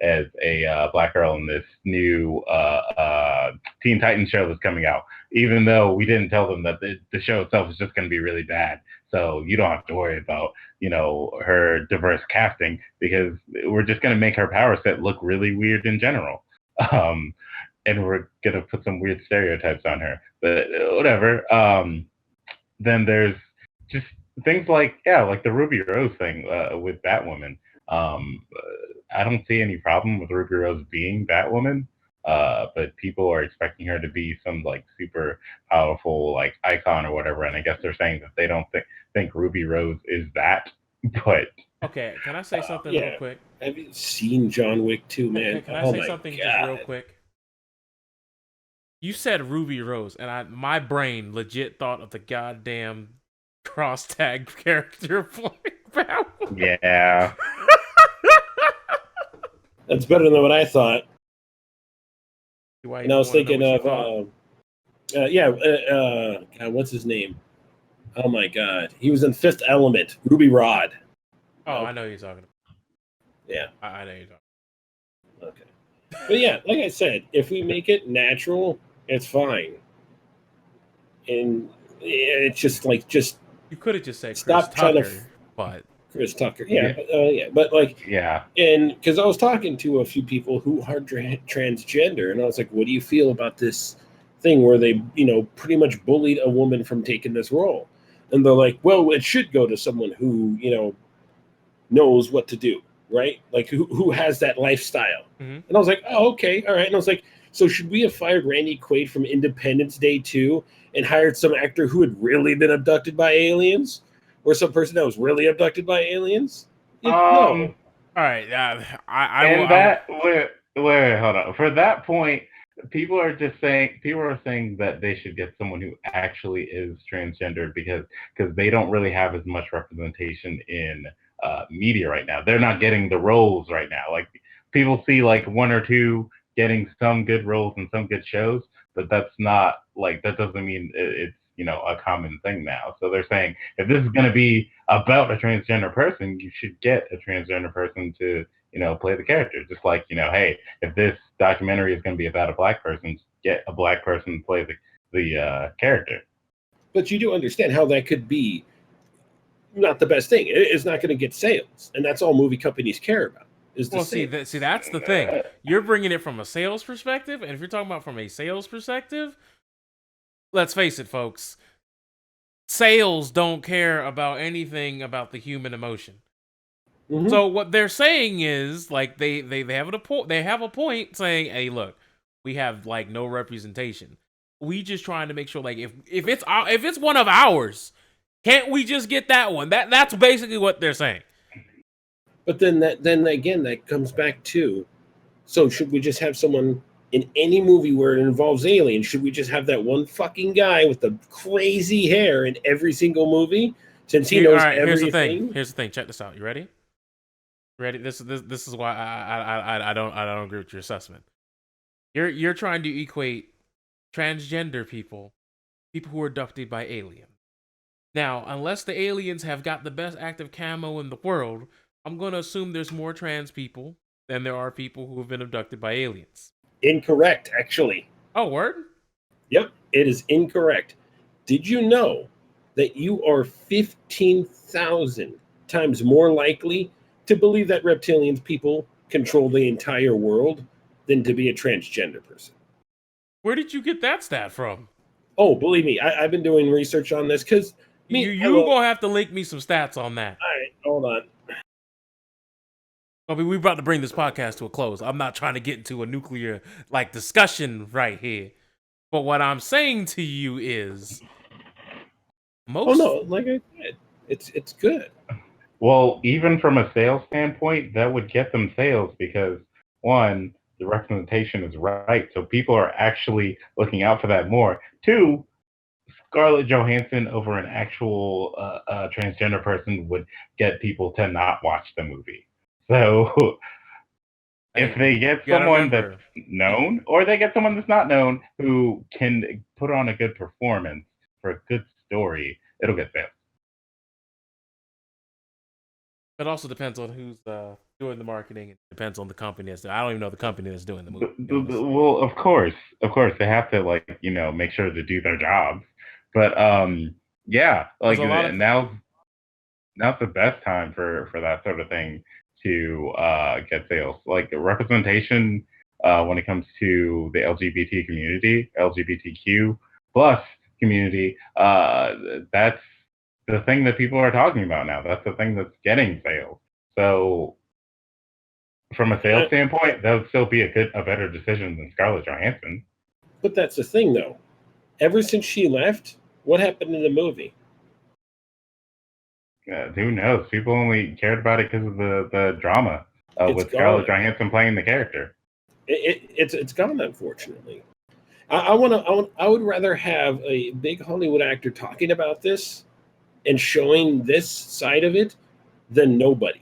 as a black girl in this new Teen Titans show that's coming out, even though we didn't tell them that the show itself is just going to be really bad. So you don't have to worry about her diverse casting, because we're just going to make her power set look really weird in general. And we're going to put some weird stereotypes on her, but whatever. Then there's just things like the Ruby Rose thing with Batwoman. I don't see any problem with Ruby Rose being Batwoman, but people are expecting her to be some like super powerful like icon or whatever, and I guess they're saying that they don't think Ruby Rose is that. But okay, can I say something real quick? Have you seen John Wick 2, man? Can I say something just real quick? You said Ruby Rose, and my brain legit thought of the goddamn cross tag character playing Batwoman. Yeah. That's better than what I thought. And I was thinking of, what's his name? Oh my God, he was in Fifth Element. Ruby Rod. Oh, I know who you're talking about. Yeah, I know who you're talking about. Okay, but yeah, like I said, if we make it natural, it's fine. And it's just you could have just said stop Chris Tucker, trying to. But Chris Tucker, but like, and because I was talking to a few people who are transgender, and I was like, "What do you feel about this thing where they, pretty much bullied a woman from taking this role?" And they're like, "Well, it should go to someone who, knows what to do, right? Like who has that lifestyle." Mm-hmm. And I was like, "Oh, okay, all right." And I was like, "So should we have fired Randy Quaid from Independence Day 2 and hired some actor who had really been abducted by aliens?" Or some person that was really abducted by aliens? No. All right. Wait, hold on. For that point, people are saying that they should get someone who actually is transgender because they don't really have as much representation in media right now. They're not getting the roles right now. Like, people see like one or two getting some good roles in some good shows, but that's not like, that doesn't mean it's a common thing now. So they're saying if this is going to be about a transgender person, you should get a transgender person to play the character. Just like, hey, if this documentary is going to be about a black person, get a black person to play the character. But you do understand how that could be not the best thing. It's not going to get sales, and that's all movie companies care about. See, that's the thing. You're bringing it from a sales perspective, and if you're talking about from a sales perspective, let's face it, folks. Sales don't care about anything about the human emotion. Mm-hmm. So what they're saying is, like, they have a point saying, "Hey, look, we have like no representation." we just trying to make sure, like, if it's one of ours, can't we just get that one? That's basically what they're saying. But then again, that comes back to, so should we just have someone in any movie where it involves aliens? Should we just have that one fucking guy with the crazy hair in every single movie? Since he knows everything. Here's the thing. Check this out. You ready? Ready? This is why I don't agree with your assessment. You're trying to equate transgender people who are abducted by aliens. Now, unless the aliens have got the best active camo in the world, I'm going to assume there's more trans people than there are people who have been abducted by aliens. Incorrect, actually. Oh, word? Yep, it is incorrect. Did you know that you are 15,000 times more likely to believe that reptilians people control the entire world than to be a transgender person? Where did you get that stat from? Oh, believe me, I've been doing research on this because you're gonna have to link me some stats on that. All right, hold on. I mean, we're about to bring this podcast to a close. I'm not trying to get into a nuclear discussion right here, but what I'm saying to you is, like I said, it's good. Well, even from a sales standpoint, that would get them sales because, one, the representation is right, so people are actually looking out for that more. Two, Scarlett Johansson over an actual transgender person would get people to not watch the movie. So if they get someone that's known, or they get someone that's not known who can put on a good performance for a good story, it'll get sales. It also depends on who's doing the marketing. It depends on the company. I don't even know the company that's doing the movie. Well, of course, they have to make sure to do their jobs. But yeah, now's the best time for that sort of thing to get sales. Like representation when it comes to the LGBT community, LGBTQ plus community, that's the thing that people are talking about now. That's the thing that's getting sales. So from a sales standpoint, that would still be a better decision than Scarlett Johansson. But that's the thing, though. Ever since she left, what happened in the movie? Who knows? People only cared about it because of the drama with Scarlett Johansson playing the character. It's gone, unfortunately. I would rather have a big Hollywood actor talking about this and showing this side of it than nobody.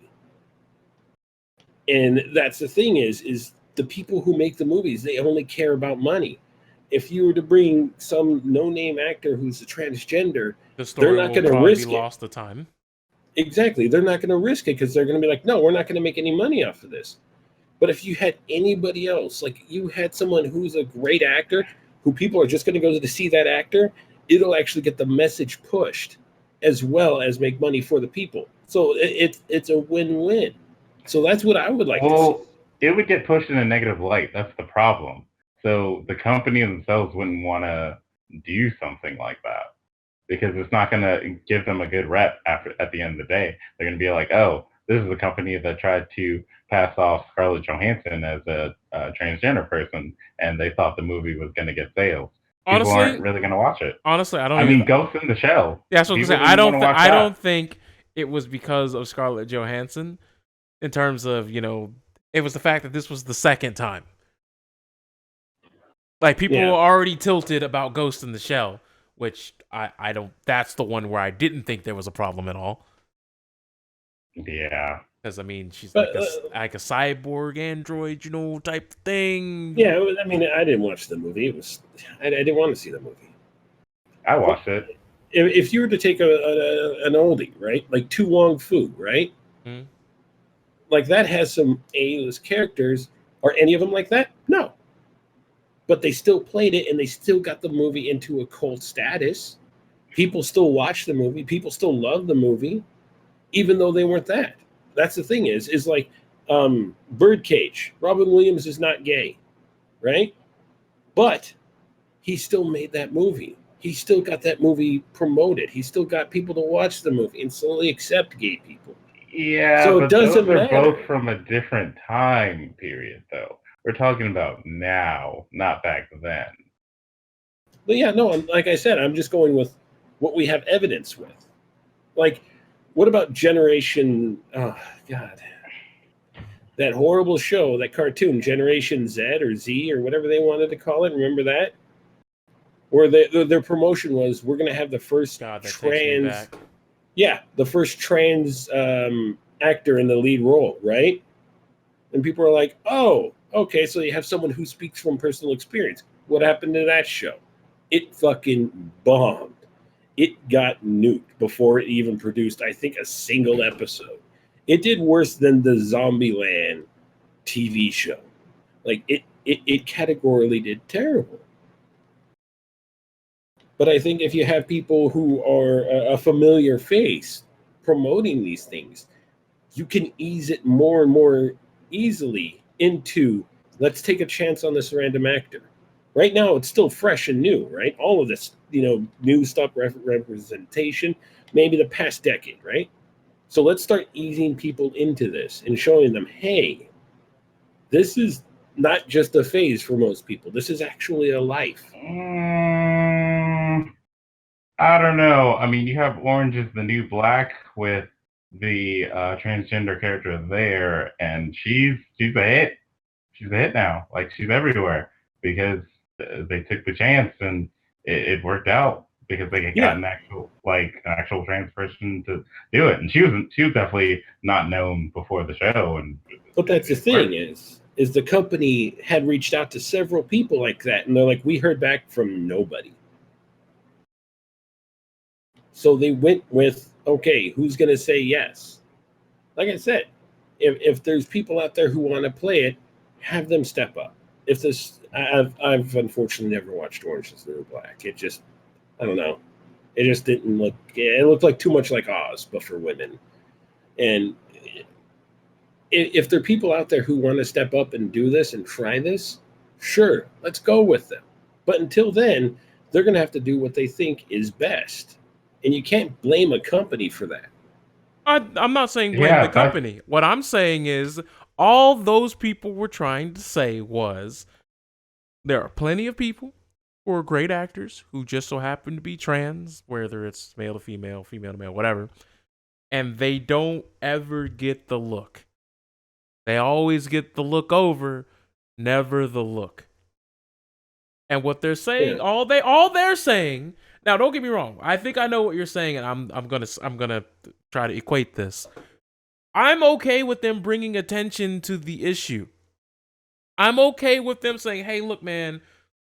And that's the thing is the people who make the movies, they only care about money. If you were to bring some no-name actor who's a transgender, they're not going to risk it. Lost the time. Exactly. They're not going to risk it because they're going to be like, no, we're not going to make any money off of this. But if you had anybody else, like you had someone who's a great actor, who people are just going to go to see that actor, it'll actually get the message pushed as well as make money for the people. So it's a win-win. So that's what I would like to see. It would get pushed in a negative light. That's the problem. So the company themselves wouldn't want to do something like that because it's not going to give them a good rep at the end of the day. They're going to be like, oh, this is a company that tried to pass off Scarlett Johansson as a transgender person, and they thought the movie was going to get sales. Honestly, people aren't really going to watch it. Honestly, I mean, Ghost in the Shell. Yeah, that's what I'm saying. I don't think it was because of Scarlett Johansson in terms of, it was the fact that this was the second time. Like, people were already tilted about Ghost in the Shell, which I don't, that's the one where I didn't think there was a problem at all. Yeah. Because, I mean, she's like a cyborg android, type thing. Yeah, I mean, I didn't watch the movie. I didn't want to see the movie. I watched it. If you were to take an oldie, right? Like Tu Wong Fu, right? Mm-hmm. Like, that has some A-list characters. Are any of them like that? No. But they still played it, and they still got the movie into a cult status. People still watch the movie. People still love the movie, even though they weren't that. That's the thing is like Birdcage. Robin Williams is not gay, right? But he still made that movie. He still got that movie promoted. He still got people to watch the movie and slowly accept gay people. Yeah, so it doesn't matter. Those are both from a different time period, though. We're talking about now, not back then. But yeah, no, like I said, I'm just going with what we have evidence with. Like, what about Generation? Oh God, that horrible show, that cartoon, Generation Z or Z or whatever they wanted to call it. Remember that? Where their promotion was, we're going to have the first God, that takes me trans, back. the first trans actor in the lead role, right? And people are like, oh, okay, so you have someone who speaks from personal experience. What happened to that show? It fucking bombed. It got nuked before it even produced, I think, a single episode. It did worse than the Zombieland TV show. Like, it categorically did terrible. But I think if you have people who are a familiar face promoting these things, you can ease it more and more easily into, let's take a chance on this random actor. Right now, it's still fresh and new, right? All of this, new stuff, representation, maybe the past decade, right? So let's start easing people into this and showing them, hey, this is not just a phase for most people. This is actually a life. I don't know. I mean, you have Orange is the New Black with the transgender character there, and she's a hit. She's a hit now. Like, she's everywhere because they took the chance and it worked out because they got an actual trans person to do it, and she was definitely not known before the show. But that's the thing is the company had reached out to several people like that, and they're like, we heard back from nobody. So they went with, okay, who's going to say yes? Like I said, if there's people out there who want to play it, have them step up. If this, I've unfortunately never watched Orange is the New Black. It just, I don't know. It just didn't look, it looked like too much like Oz, but for women. And if there are people out there who want to step up and do this and try this, sure, let's go with them. But until then, they're going to have to do what they think is best. And you can't blame a company for that. I'm not saying blame the company. What I'm saying is all those people were trying to say was there are plenty of people who are great actors who just so happen to be trans, whether it's male to female, female to male, whatever, and they don't ever get the look. They always get the look over, never the look. And what they're saying, all they're saying. Now, don't get me wrong. I think I know what you're saying, and I'm gonna try to equate this. I'm okay with them bringing attention to the issue. I'm okay with them saying, "Hey, look, man,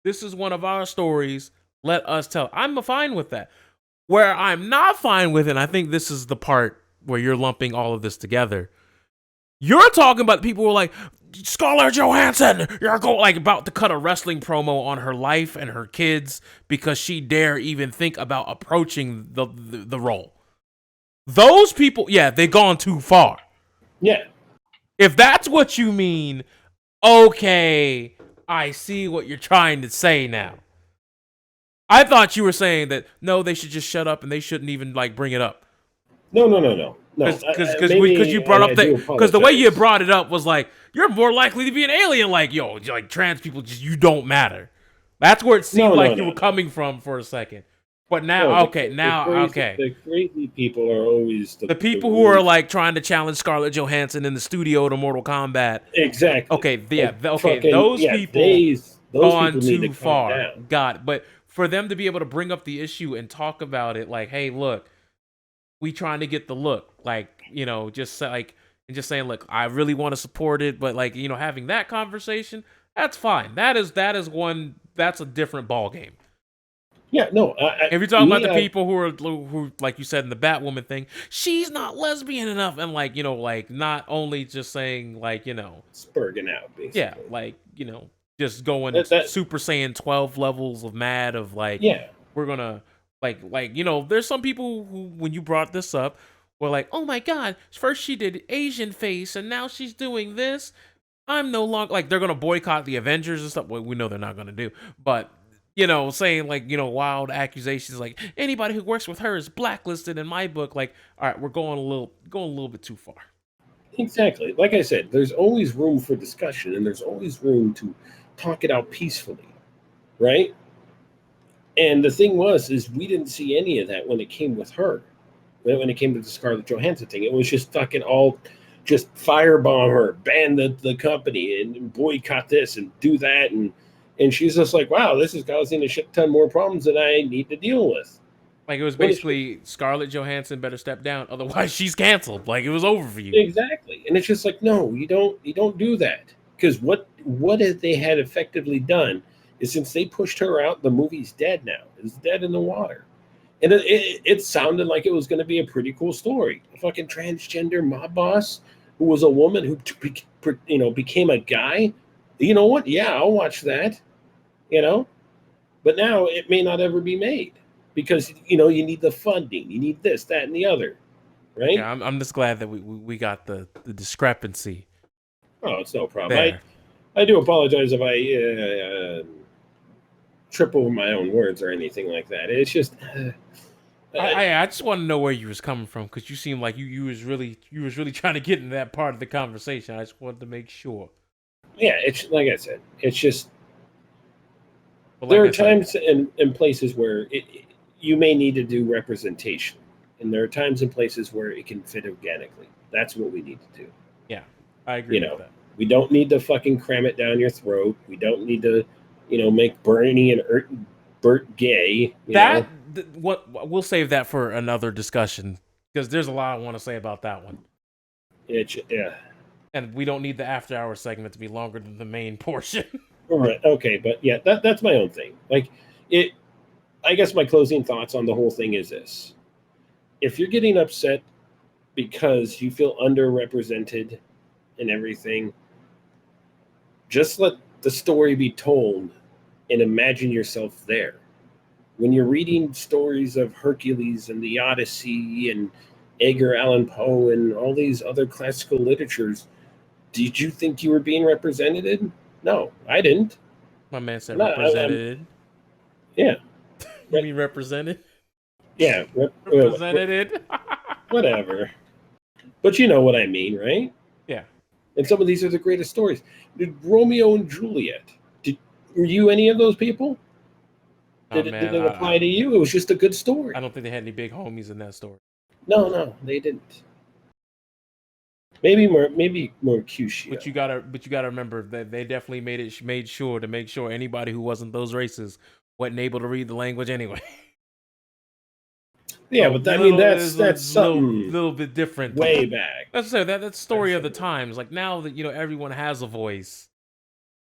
this is one of our stories. Let us tell." I'm fine with that. Where I'm not fine with it, and I think this is the part where you're lumping all of this together. You're talking about people who are like, Scarlett Johansson, you're about to cut a wrestling promo on her life and her kids because she dare even think about approaching the role. Those people, they've gone too far. Yeah. If that's what you mean, okay, I see what you're trying to say now. I thought you were saying that, no, they should just shut up and they shouldn't even bring it up. No. Because you brought up because the way you brought it up was like, you're more likely to be an alien. Like, yo, like trans people, you don't matter. That's where it seemed you were coming from for a second. But now, the crazy people are always the people who are trying to challenge Scarlett Johansson in the studio to Mortal Kombat. Exactly. Okay, those people gone too far. Got it. But for them to be able to bring up the issue and talk about it, like, hey, look, we trying to get the look, just saying, look, I really want to support it, but having that conversation, that's fine. That's a different ball game. Yeah, no. If you're talking about the people who, like you said in the Batwoman thing, she's not lesbian enough, and not only just saying spurging out, basically. Yeah, just going Super Saiyan 12 levels of mad of we're gonna there's some people who, when you brought this up, were like, oh my god, first she did Asian face and now she's doing this. I'm no longer they're gonna boycott the Avengers and stuff. Well, we know they're not gonna do, but saying wild accusations anybody who works with her is blacklisted in my book. All right, we're going a little bit too far. Exactly. Like I said, there's always room for discussion and there's always room to talk it out peacefully, right? And the thing is we didn't see any of that when it came with her. When it came to the Scarlett Johansson thing, it was just fucking all just firebomb her, ban the company, and boycott this and do that, and she's just like, wow, this is causing a shit ton more problems than I need to deal with. Like, it was basically Scarlett Johansson better step down, otherwise she's canceled. Like, it was over for you. Exactly. And it's just like, no, you don't do that. Because what they had effectively done is, since they pushed her out, the movie's dead now. It's dead in the water. And it sounded like it was going to be a pretty cool story. A fucking transgender mob boss who was a woman who became a guy. You know what? Yeah, I'll watch that. But now it may not ever be made. Because, you need the funding. You need this, that, and the other, right? Yeah, I'm just glad that we got the discrepancy. Oh, it's no problem. I do apologize if I triple my own words or anything like that. It's just... I just want to know where you was coming from, because you seemed like you was really trying to get into that part of the conversation. I just wanted to make sure. Yeah, it's like I said. It's just... there are times and places where you may need to do representation, and there are times and places where it can fit organically. That's what we need to do. Yeah, I agree with that. We don't need to fucking cram it down your throat. We don't need to, make Bernie and Bert gay. We'll save that for another discussion, because there's a lot I want to say about that one. Yeah. And we don't need the after hour segment to be longer than the main portion. All right. Okay, but yeah, that's my own thing. I guess my closing thoughts on the whole thing is this. If you're getting upset because you feel underrepresented and everything, just let the story be told and imagine yourself there. When you're reading stories of Hercules and the Odyssey and Edgar Allan Poe and all these other classical literatures, did you think you were being represented? No, I didn't. My man said represented. Yeah. You mean represented? Yeah. Represented. Whatever. But you know what I mean, right? Yeah. And some of these are the greatest stories. Did Romeo and Juliet, were you any of those people? Did it apply to you? It was just a good story. I don't think they had any big homies in that story. No, they didn't. Maybe more Mercutio. But you gotta remember that they definitely made sure to make sure anybody who wasn't those races wasn't able to read the language anyway. Yeah, but that's something little bit different. Way back. That's story of the times. Like, now that everyone has a voice,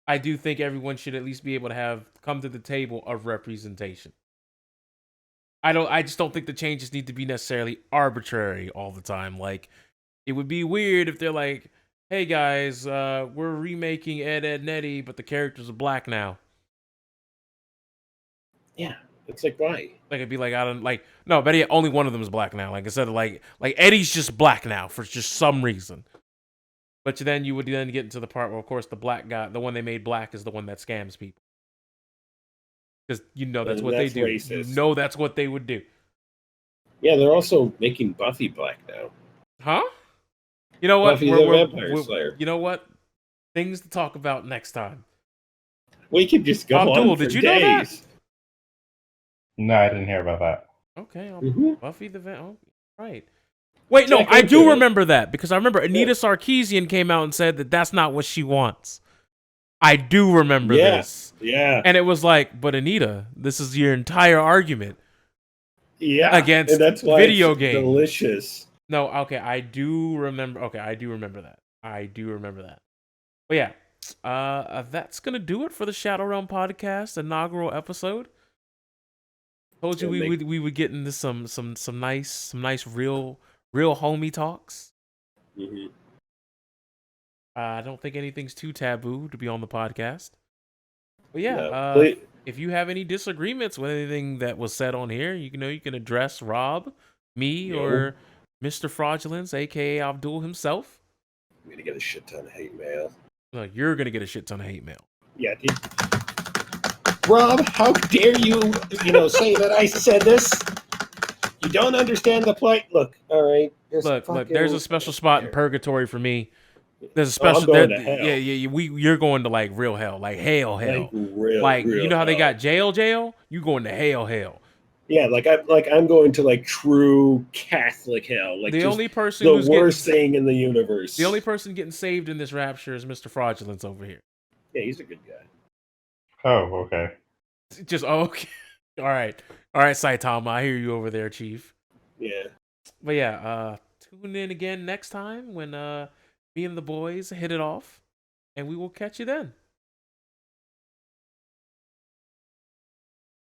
I do think everyone should at least be able to come to the table of representation. I just don't think the changes need to be necessarily arbitrary all the time. Like, it would be weird if they're like, hey guys, we're remaking Ed, Ed, and Eddie, but the characters are black now. Yeah. It's like, why? Like, it'd be like, no, but only one of them is black now. Like, instead of like Eddie's just black now for just some reason. But then you would then get into the part where, of course, the black guy, the one they made black, is the one that scams people. Because that's what they do. Racist. That's what they would do. Yeah, they're also making Buffy black now. Huh? You know what? Buffy the Vampire Slayer. You know what? Things to talk about next time. We could just go on for did you days. know that? No, I didn't hear about that. Okay, Buffy the Vampire. Right. Wait, no, I do remember that, because I remember Anita Sarkeesian came out and said that that's not what she wants. I do remember this. Yeah. And it was like, but Anita, this is your entire argument. Yeah. Against and that's why video games. Delicious. No, okay, I do remember that. But yeah, that's gonna do it for the Shadowrealm Podcast inaugural episode. Told you we would get into some nice real homie talks. Mm-hmm. I don't think anything's too taboo to be on the podcast. But yeah, no, if you have any disagreements with anything that was said on here, you can address Rob, me, or Mr. Fraudulence, aka Abdul himself. I'm gonna get a shit ton of hate mail. No, you're gonna get a shit ton of hate mail. Yeah, dude. Rob, how dare you, say that I said this? You don't understand the plight. Look, all right. Look, there's a special spot in purgatory for me. There's a special. I'm going to hell. Yeah. You're going to like real hell, like hell. Like real, like real you know how they hell. got jail. You going to hell. Yeah, I'm going to like true Catholic hell. Like the just only person the who's worst thing in the universe. The only person getting saved in this rapture is Mr. Fraudulence over here. Yeah, he's a good guy. Oh, okay. Just okay. All right, Saitama, I hear you over there, Chief. Yeah. But yeah, tune in again next time when me and the boys hit it off, and we will catch you then.